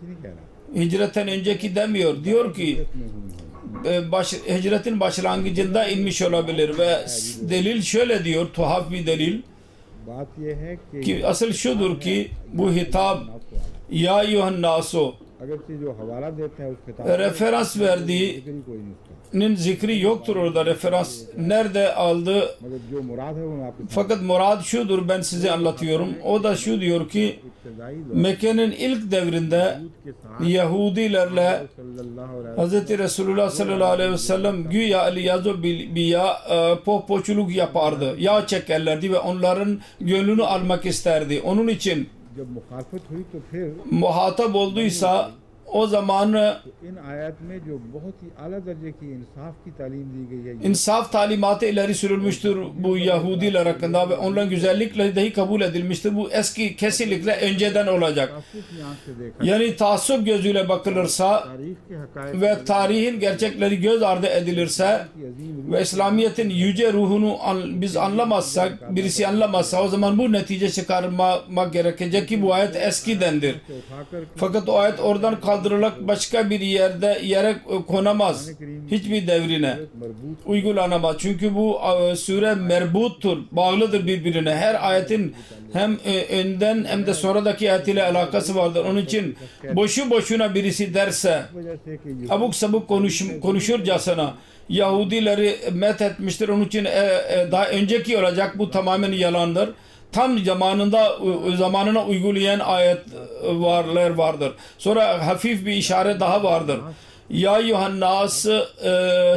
S2: Hicretten önceki demiyor. Diyor ki hicretin başlangıcında inmiş olabilir ve delil şöyle diyor, tuhaf bir delil ki asıl şudur ki bu hitap ya eyyühen naso referans verdiğinin zikri yoktur orada. Referans nerede aldı? Fakat murad şudur, ben size anlatıyorum. O da şu diyor ki Mekke'nin ilk devrinde Yahudilerle Hz. Resulullah sallallahu aleyhi ve sellem güya aliyazu bilbiya pohpoçuluk yapardı. Yağ çekerlerdi ve onların gönlünü almak isterdi. Onun için muhatap olduysa o zaman insaf talimatı ileri sürülmüştür bu Yahudiler hakkında ve onların güzellikle dahi kabul edilmiştir. Bu eski kesinlikle önceden olacak. Yani taassup gözüyle bakılırsa ve tarihin gerçekleri göz ardı edilirse ve İslamiyet'in yüce ruhunu biz anlamazsak, birisi anlamazsa o zaman bu netice çıkarmak gerekecek ki bu ayet eskidendir. Fakat o ayet oradan kaldırılıp başka bir yere konamaz. Hiçbir devrine uygulanamaz. Çünkü bu sure merbuttur, bağlıdır birbirine. Her ayetin hem önden hem de sonradaki ayetiyle alakası vardır. Onun için boşu boşuna birisi derse abuk sabuk konuşurcasına Yahudileri met etmiştir. Onun için daha önceki olacak, bu tamamen yalandır. Tam zamanına uygulayan ayet vardır. Sonra hafif bir işaret daha vardır. Ya Yuhannas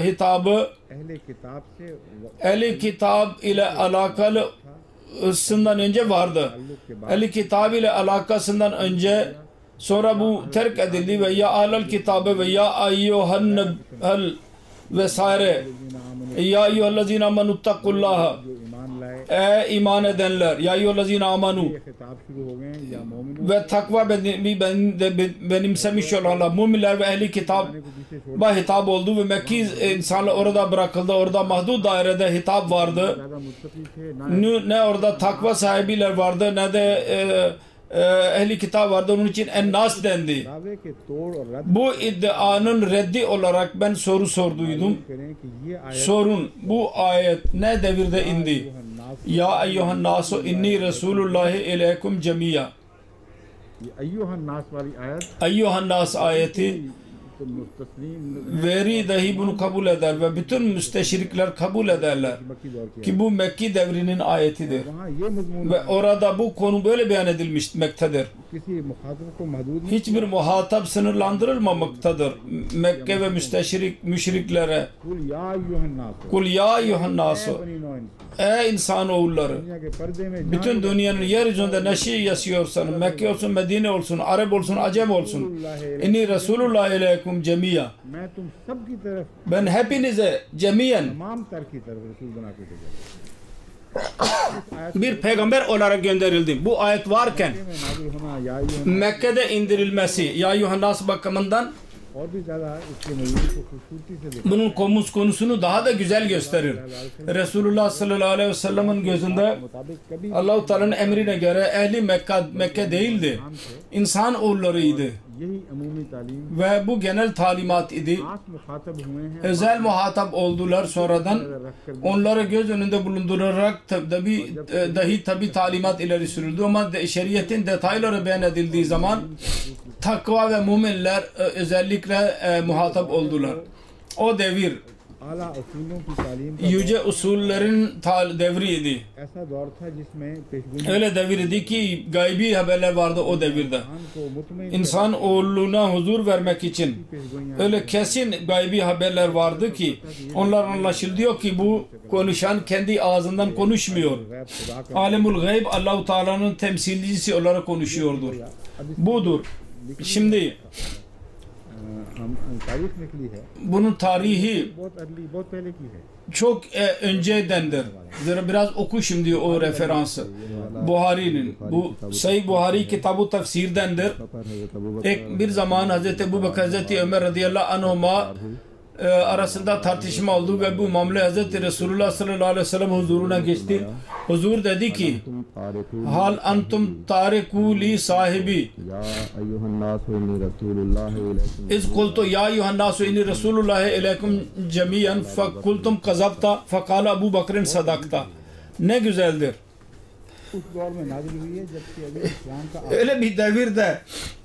S2: hitabı
S3: अहले किताब से
S2: ehli kitap ile alakasından önce vardı. Ehli kitap ile alakasından önce sonra bu terk edildi ve ya ahlel kitabı ve ya eyyuhan nehl vesaire ya eyyühellezine amenuttakullaha
S3: जो ईमान लाए
S2: ey iman edenler ya eyyühellezine amenu
S3: ये खिताब शुरू हो गए हैं या मोमिन
S2: ve takva benimsemiş olanlar müminler ve ehli kitap hitap oldu ve Mekki insanlar orada bırakıldı. Orada mahdud dairede hitap vardı.
S3: ज्यादा मुत्तकी थे ना
S2: Ne orada takva sahibiler vardı ne de ehli kitap vardı. Onun için en-nas dendi.
S3: दावे के तोड़ और रद्द
S2: Bu iddianın reddi olarak ben soru sorduydum.
S3: करें कि ये आयत
S2: Sorun bu ayet ne devirde indi? Ya eyyuhan nasu inni resulullahi ileykum cemiya.
S3: ये अय्युहन नास वाली आयत
S2: Eyyuhan nas ayeti
S3: तो मुस्तस्लीम
S2: veri dahi bunu kabul eder ve bütün müsteşrikler kabul ederler
S3: मक्की दौर की
S2: ki bu Mekki devrinin ayetidir.
S3: वहाँ ये मजमून
S2: Ve orada bu konu böyle beyan edilmektedir.
S3: किसी मुखातब को महदूद नहीं
S2: Hiçbir muhatap sınırlandırılmamaktadır. Mekke ve müşriklere
S3: कुल या अय्युहन नास
S2: kul ya yuhannasu
S3: बनी नौ इंसान
S2: ey insanoğulları
S3: दुनिया के पर्दे में
S2: bütün dünyanın yeryüzünde neşi yaşıyorsanız Mekke olsun Medine olsun Arap olsun Acem olsun inni Resulullah ileykum cemiya
S3: मैं तुम सब की तरफ
S2: ben hepinize cemiyen
S3: तमाम तर की तरफ रसूल बना के भेजा
S2: bir peygamber olarak gönderildim. Bu ayet varken
S3: में नाजिल होना या अय्युहन
S2: Mekke'de indirilmesi ya Yuhannas bakımından
S3: और भी ज्यादा इसके मजमून को खूबसूरती से देखा
S2: bunun konusunu daha da güzel gösterir. Resulullah sallallahu aleyhi ve sellem'in gözünde
S3: मुताबिक कभी
S2: Allah-u Teala'nın emrine göre ehli Mekke değildi. İnsan oğullarıydı.
S3: यही अमूमी तालीम
S2: Ve bu genel talimat idi.
S3: खास मुखातब हुए हैं
S2: Özel muhatap oldular sonradan. Onları göz önünde bulundurarak dahi tabi talimat ileri sürüldü ama şeriatin detayları beyan edildiği zaman takva ve müminler özellikle muhatap oldular. O devir
S3: आला उसूलों की तालीम का
S2: yüce usullerin devriydi.
S3: ऐसा दौर था जिसमें पेशगोई
S2: Öyle devirdi ki gaybi haberler vardı o devirde.
S3: को मुतमईन
S2: İnsan oğluna huzur vermek için
S3: पेशगोइयां
S2: öyle kesin gaybi haberler vardı ki onlar anlaşılıyor ki bu konuşan kendi ağzından konuşmuyor.
S3: गैब खुदा का
S2: Alemul gayb Allah-u Teala'nın temsilcisi olarak konuşuyordur. Budur. Şimdi
S3: हम तारीख निकली है
S2: bunun tarihi
S3: बहुत अगली बहुत पहले की है
S2: çok öncedendir. Biraz oku şimdi o referansı. Buhari'nin. Bu Sahih Buhari kitabı tefsirdendir. Bir zaman Hazreti Ebu Bekir, Hazreti Ömer radıyallahu anhuma arasında tartışma oldu ve bu mamle Hazreti Resulullah sallallahu aleyhi ve sellem huzuruna geçti. Huzur dedi ki hal antum tariku li sahibi
S4: या अय्युहन्नास इन्नी रसूलुल्लाह इलैकुम
S2: iz kultu ya yuhannasu inni Resulullah ileykum cemiyen fekultum kazabta fekala Ebu Bekir'in sadakta. Ne güzeldir.
S3: उस दौर में नाजिल हुई है जबकि अभी इस्लाम का
S2: Öyle bir devirde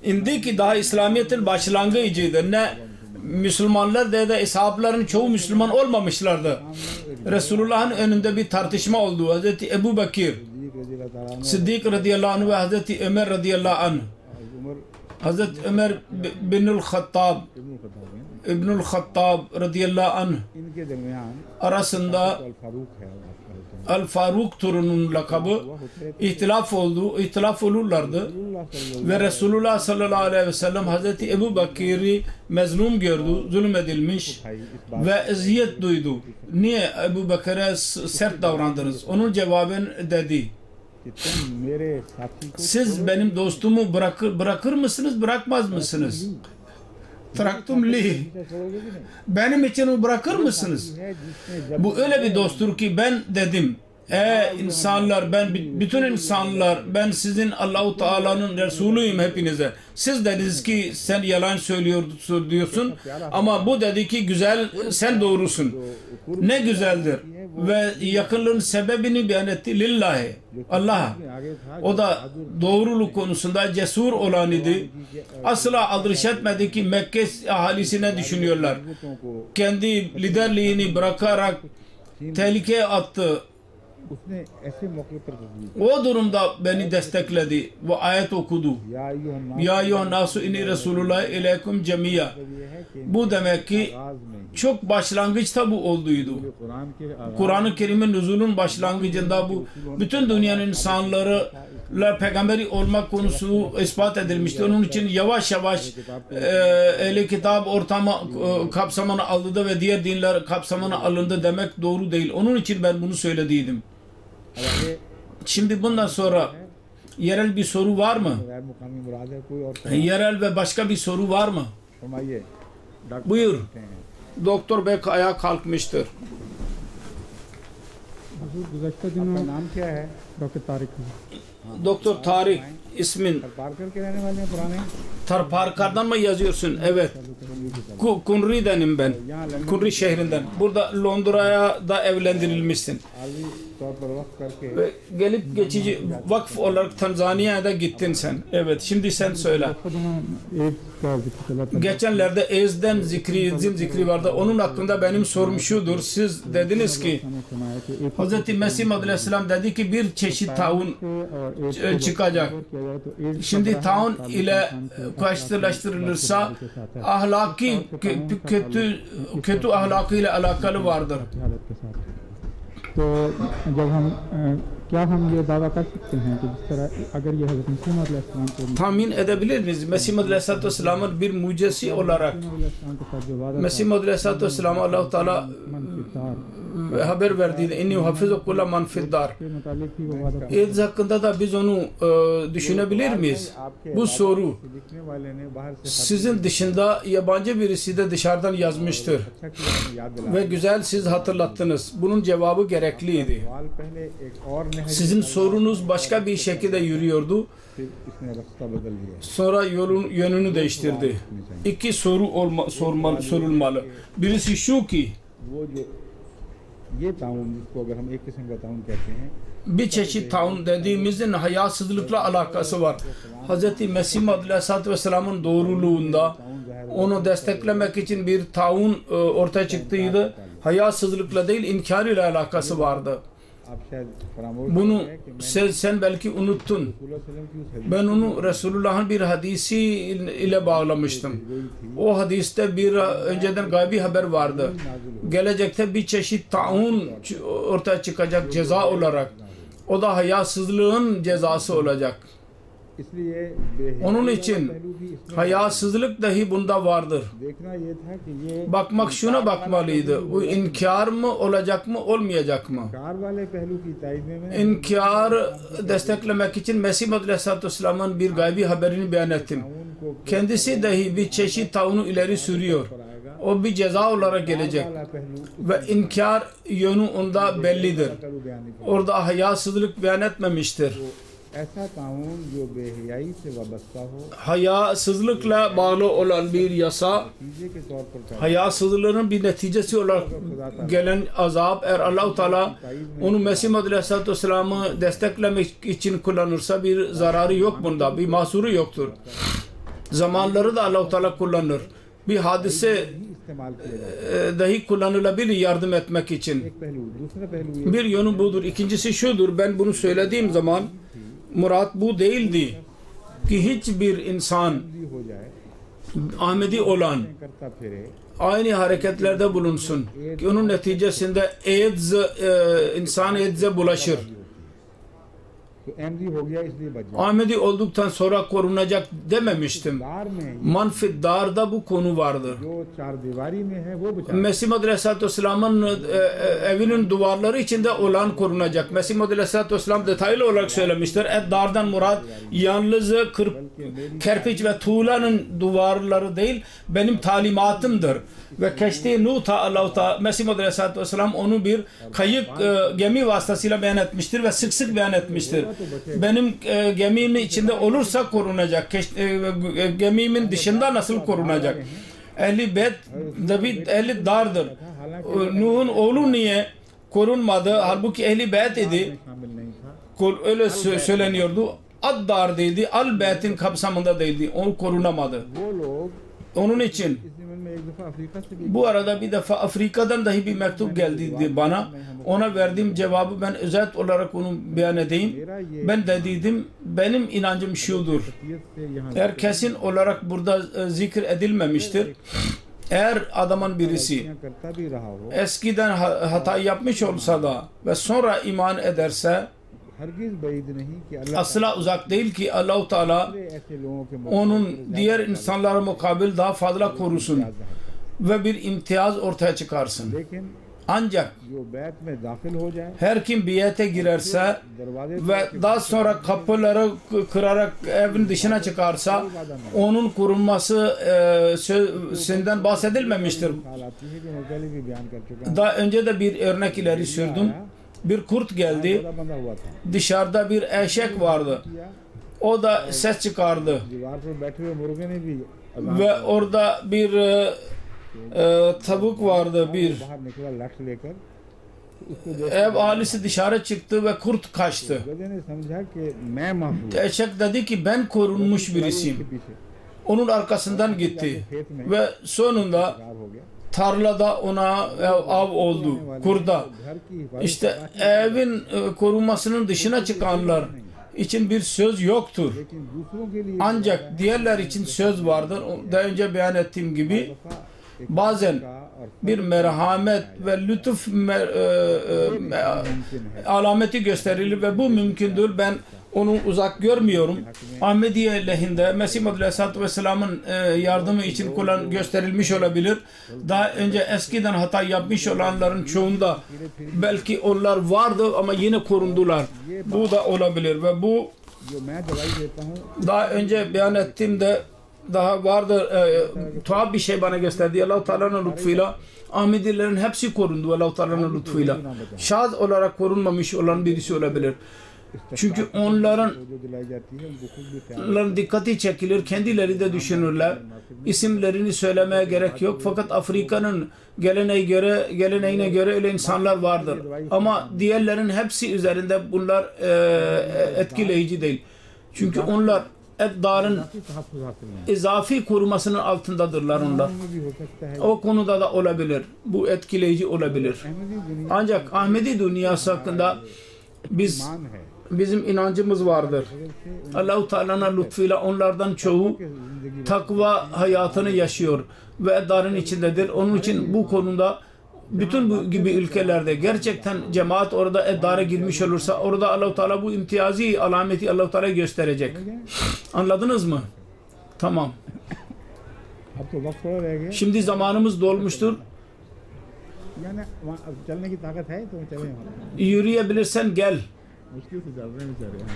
S2: indi ki daha İslamiyet'in başlangıcıydı. Ne Müslümanlar da ashabların çoğu Müslüman olmamışlardı. Resulullah'ın önünde bir tartışma oldu. Hazreti Ebu Bekir,
S3: Siddique रज़ी अल्लाह अन्हु
S2: Sıddık radıyallahu anh ve Hazreti Ömer radıyallahu anh.
S3: Umar
S2: Hazreti Ömer binul Hattab,
S3: Ibn Khattab हैं
S2: İbnül Hattab radıyallahu anh
S3: इनके दरमियान
S2: arasında
S3: अल फारूक है
S2: Al Faruk torunun lakabı ihtilaf oldu, ihtilaf olurlardı. Ve Resulullah sallallahu aleyhi ve sellem Hazreti Ebu Bekir'i mezlum gördü, zulmedilmiş ve eziyet duydu. Niye Ebu Bekir'e sert davrandınız? Onun cevabın dedi.
S3: कि तुम मेरे साथी को
S2: Siz benim dostumu bırakır mısınız, bırakmaz mısınız? Traktum li.
S3: छोड़ोगे कि नहीं
S2: Benim için o bırakır mısınız?
S3: है जिसने जब
S2: Bu öyle bir dosttur ki ben dedim. İnsanlar, ben bütün insanlar, ben sizin Allah-u Teala'nın Resulüyüm hepinize. Siz dediniz ki sen yalan söylüyorsun diyorsun ama bu dedi ki güzel, sen doğrusun. Ne güzeldir. Ve yakınlığın sebebini beyan etti lillahi. Allah'a.
S3: आगे था
S2: O da doğruluk konusunda cesur olan idi. Asla aldırış etmedi ki Mekke ahalisine düşünüyorlar.
S3: को
S2: Kendi liderliğini bırakarak tehlikeye attı.
S3: उसने ऐसे मौके पर तस्वीर
S2: O durumda beni destekledi ve ayet okudu.
S3: या यूहन्ना
S2: Ya eyyühen nasu inni Resulullah ileykum cemiya.
S3: ये है कि
S2: Bu demek ki
S3: आगाज में
S2: çok başlangıçta bu olduydu.
S3: Quran के आगाज
S2: Kur'an-ı Kerim'in nüzulun başlangıcında bu bütün dünyanın insanlarıyla peygamberi olmak konusu ispat edilmişti. Onun için yavaş yavaş ehli kitap ortama kapsamına alındı ve diğer dinler kapsamına alındı demek doğru değil. Onun için ben bunu söylediydim.
S3: हालांकि
S2: Şimdi bundan sonra yerel bir soru var mı?
S3: गैर मुकामी मुराद है कोई और
S2: Yerel ve başka bir soru var mı?
S3: फरमाइए doctor
S2: Buyur.
S3: कहते हैं
S2: Doktor Bey ayağa kalkmıştır.
S5: हुजूर गुज़श्ता
S3: आपका
S5: दिनों
S3: नाम क्या है
S5: डॉक्टर तारिक हूँ।
S2: Doktor Tarık ismin
S3: पारकर के रहने वाले हैं पुराने
S2: Tarparkar'dan mı yazıyorsun? Evet. Kunri'denim ben. Kunri şehrinden. Burada Londra'ya da evlendirilmişsin.
S3: Army तौर पर वक्त करके
S2: Ve gelip geçici vakf olarak Tanzanya'ya da gittin sen. Evet. Şimdi sen söyle.
S5: गुज़श्ता दिनों एड्स का जिक्र चला था।
S2: Geçenlerde Ez'den zikri vardı. Onun hakkında benim sorum şudur. Siz dediniz ki
S5: मैंने सुना है कि एक
S2: Hz. Mesih Aleyhisselam dedi ki bir çeşit taun
S5: और एड्स
S2: çıkacak.
S5: किया जाए तो ads
S2: Şimdi taun ile karşılaştırılırsa ahlaki kötü ahlakı ile alakalı vardır.
S5: की हालत के साथ। तो जब हम क्या हम ये दावा कर सकते हैं कि जिस तरह अगर ये हज़रत मसीह मौऊद अलैहिस्सलाम को
S2: Tahmin edebilir miyiz? Mesih Aleyhisselatü Vesselam'ın bir mucizesi olarak
S5: अलैहिस्सलाम के साथ जो वादा था,
S2: Mesih Aleyhisselatü Vesselam'a Allah-u Teala
S5: मनफिदार
S2: haber verdiydi. İnni hafızu kulla man fiddar.
S5: के मुताबिक ही वो वादा
S2: AIDS hakkında da biz onu düşünebilir miyiz? Bu soru
S3: लिखने वाले ने बाहर से
S2: sizin dışında yabancı birisi de dışarıdan yazmıştır.
S3: अच्छा किया याद दिला
S2: Ve güzel siz hatırlattınız. Bunun cevabı gerekliydi.
S3: सवाल पहले एक और नहर
S2: Sizin sorunuz başka bir şekilde yürüyordu.
S3: फिर इसने रास्ता बदल दिया
S2: Sonra yönünü değiştirdi. İki soru sorulmalı. Birisi şu ki
S3: वो जो ये ताउन जिसको अगर हम एक किस्म का ताउन कहते हैं
S2: bir çeşit taun dediğimizin hayasızlıkla alakası var. Hz. Mesih Aleyhisselatü Vesselam'ın doğruluğunda onu desteklemek için bir taun ortaya çıktıydı. Hayasızlıkla değil inkar ile alakası vardı.
S3: आप शायद फरामोश
S2: Bunu
S3: है कि मैं
S2: sen belki unuttun.
S3: रसूलुल्लाह सल्लल्लाहु अलैहि वसल्लम
S2: Ben onu Resulullah'ın bir hadisi ile bağlamıştım. O hadiste bir önceden gaybi haber vardı. Gelecekte bir çeşit taun ortaya çıkacak ceza olarak. O da hayasızlığın cezası olacak.
S3: इसलिए बेहयाई
S2: Onun
S3: वाला
S2: için
S3: पहलू भी इसमें
S2: hayasızlık dahi bunda vardır.
S3: देखना ये था कि ये
S2: Bakmak şuna bakmalıydı. Bu inkar mı olacak mı olmayacak mı?
S3: Car वाले पहलू की तायद में मैंने
S2: İnkar desteklemek için Mesih Aleyhisselatü Vesselam'ın bir gaybi haberini beyan ettim.
S3: उनको
S2: Kendisi dahi bir çeşit taunu ileri sürüyor. O bir ceza olarak gelecek.
S3: वाला पहलू
S2: Ve inkar yönü onda bellidir.
S3: पहलू बयान नहीं
S2: Orada hayasızlık beyan etmemiştir.
S3: ऐसा ताउन जो बेहयाई से वाबस्ता हो
S2: Hayasızlıkla bağlı olan bir yasa,
S3: नतीजे के तौर पर
S2: hayasızlığın bir neticesi olarak gelen azap, eğer Allah-u Teala onu Mesih Aleyhisselatü Vesselam'ı desteklemek için kullanırsa bir zararı yok bunda, bir mahsuru yoktur. Zamanları da Allah-u Teala kullanır. Bir hadise
S3: इस्तेमाल किया जाए
S2: dahi kullanılabilir yardım etmek için.
S3: एक पहलू दूसरा पहलू ये
S2: Bir yönü budur. İkincisi şudur. Ben bunu söylediğim zaman murat bu değildi. Ki hiçbir insan
S3: भी हो जाए
S2: Ahmedi olan
S3: करता फिरे
S2: aynı hareketlerde bulunsun. Ki onun neticesinde AIDS, insan AIDS'e bulaşır.
S3: तो एमडी हो गया इसलिए बच गया
S2: Ahmedi olduktan sonra korunacak dememiştim.
S3: दार में
S2: Manfiddar'da bu konu vardır.
S3: जो चार दीवारी में है वो बचा
S2: Mesih Aleyhisselatü Vesselam'ın evinin duvarları içinde olan korunacak. Mesih Aleyhisselatü Vesselam detaylı olarak söylemiştir. Dardan murat yalnız kerpiç ve tuğlanın duvarları değil, benim talimatımdır. Ve keşti Nuh'a Allah-u Teala Mesih Aleyhisselatü Vesselam onu bir kayık gemi vasıtasıyla beyan etmiştir ve sık sık beyan etmiştir. Benim gemimin içinde olursa korunacak. Gemimin dışında nasıl korunacak? Ehli Beyt David ehli dardır. Nuh'un oğlu niye korunmadı? Halbuki ehli Beyt idi.
S3: शामिल नहीं था
S2: Öyle söyleniyordu. Ad-Dar değildi. Al-Beyt'in kapsamında değildi. Onu korunamadı.
S3: वो लोग
S2: Onun için
S3: इस जमीन में एक दफ़ा अफ्रीका से भी
S2: Bu arada bir defa Afrika'dan dahi bir mektup geldi bana. Ona verdiğim cevabı ben özet olarak onu beyan edeyim. Ben dediydim, benim inancım şudur.
S3: से यहाँ
S2: Eğer kesin olarak burada zikir edilmemiştir. Eğer adamın birisi
S3: करता भी रहा हो,
S2: eskiden hata yapmış olsa da ve sonra iman ederse
S3: हरगिज़ बईद नहीं कि अल्लाह
S2: asla uzak değil ki Allah-u Teala
S3: ऐसे लोगों के
S2: onun diğer insanlara mukabil daha fazla korusun ve bir imtiyaz ortaya çıkarsın.
S3: लेकिन
S2: Ancak
S3: जो बैत में दाखिल हो जाए,
S2: her kim biyete girerse
S3: दरवाजे
S2: ve daha sonra kapıları kırarak evin dışına çıkarsa onun korunması senden bahsedilmemiştir.
S3: ख्याल आती है कि मैं पहले भी बयान कर चुका हूँ।
S2: Daha önce de bir örnek ileri sürdüm. Bir kurt geldi.
S3: दरवाजा बंधा हुआ था,
S2: Dışarıda bir eşek vardı.
S3: किया,
S2: O da ses çıkardı.
S3: दीवार पर बैठे हुए मुर्गे ने भी
S2: Ve orada bir tavuk vardı. Bir
S3: बाहर निकला लठ लेकर, उसको
S2: ev ahalisi dışarı çıktı ve kurt kaçtı.
S3: गधे ने समझा कि मैं महफूज
S2: Eşek dedi ki ben korunmuş birisiyim.
S3: के पीछे
S2: Onun arkasından gitti.
S3: खेत में
S2: Ve sonunda
S3: कार हो गया।
S2: tarlada ona av oldu. Kurda.
S3: घर की हिफाजत
S2: İşte evin korunmasının dışına çıkanlar için bir söz yoktur.
S3: लेकिन दूसरों के लिए
S2: Ancak diğerler için söz vardır. Daha önce beyan ettiğim gibi bazen bir merhamet ve lütuf alameti gösterilir ve bu mümkündür. Ben onu uzak görmüyorum. Ahmediye lehinde Mesih Muhammed Aleyhisselatü Vesselam'ın yardımı için gösterilmiş olabilir. Daha önce eskiden hata yapmış olanların çoğunda belki onlar vardı ama yine korundular. Bu da olabilir ve bu
S3: जो मैं दवाई देता हूँ,
S2: daha önce beyan ettiğimde daha vardı tuhaf bir şey bana gösterdi. Allah-u Teala'nın lütfuyla Ahmedilerin hepsi korundu Allah-u Teala'nın lütfuyla. Şaz olarak korunmamış olan birisi olabilir. Çünkü onların
S3: जो दिलाई जाती है उनको खुद भी ख्याल
S2: dikkati çekilir, kendileri de düşünürler. İsimlerini söylemeye gerek yok. Fakat Afrika'nın geleneğine göre öyle insanlar vardır. Ama diğerlerin hepsi üzerinde bunlar etkileyici değil. Çünkü onlar Eddar'ın
S3: तहफ़्फ़ुज़ हासिल नहीं
S2: izafi korumasının altındadırlar onlar.
S3: भी हो सकता है।
S2: O konuda da olabilir. Bu etkileyici olabilir.
S3: Ahmadi दुनिया
S2: Ancak Ahmedi dünyası hakkında
S3: मान है,
S2: bizim inancımız vardır. Allah-u Teala'nın lütfuyla onlardan çoğu
S3: जिंदगी
S2: takva hayatını yaşıyor ve Eddar'ın içindedir. Onun için bu konuda bütün bu gibi ülkelerde gerçekten cemaat orada Eddar'a girmiş olursa orada Allah-u Teala bu imtiyazi alameti Allah-u Teala gösterecek. Anladınız mı? Tamam.
S3: अब तो वक्त थोड़ा रह गया,
S2: Şimdi zamanımız dolmuştur.
S3: यानी वहाँ अब चलने की ताकत है तो चले वहाँ।
S2: Yürüyebilirsen gel.
S3: मुश्किल से चल रहे हैं बेचारे यहाँ।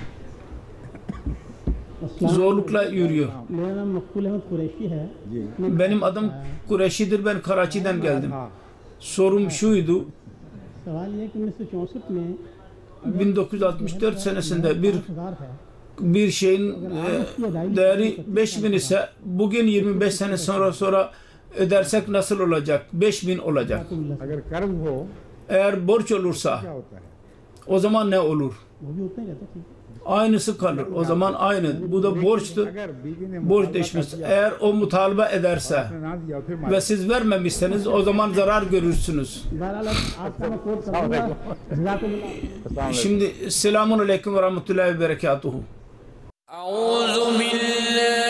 S2: Zorlukla yürüyor.
S5: मेरा नाम मकबूल अहमद कुरैशी है।
S3: जी
S2: Benim adım Kureşi'dir. Ben Karachi'den geldim.
S3: हाँ,
S2: Sorum şuydu.
S5: सवाल ये कि 1964 में
S2: 1964 senesinde
S5: 5000 है
S2: bir şeyin değeri 5000 ise bugün 25 sene sonra ödersek nasıl olacak? 5000 olacak.
S3: अगर कर्ज हो
S2: Eğer borç olursa
S3: क्या होता है?
S2: o zaman ne olur?
S5: वो भी उतना ही रहता ठीक है।
S2: Aynısı kalır. O zaman aynı. Bu da borçtur.
S3: अगर बीवी ने
S2: Borç
S3: मुतालबा
S2: değişmez.
S3: कर दिया,
S2: Eğer o mutalaba ederse
S3: ना दिया फिर मार
S2: ve siz vermemişseniz o zaman zarar görürsünüz.
S5: बहरहाल आपका मैं कोट करूँगा। जज़ाकुमुल्लाह।
S2: Şimdi selamun aleyküm ve rahmetullahi ve berekatuhu.
S6: أعوذ بالله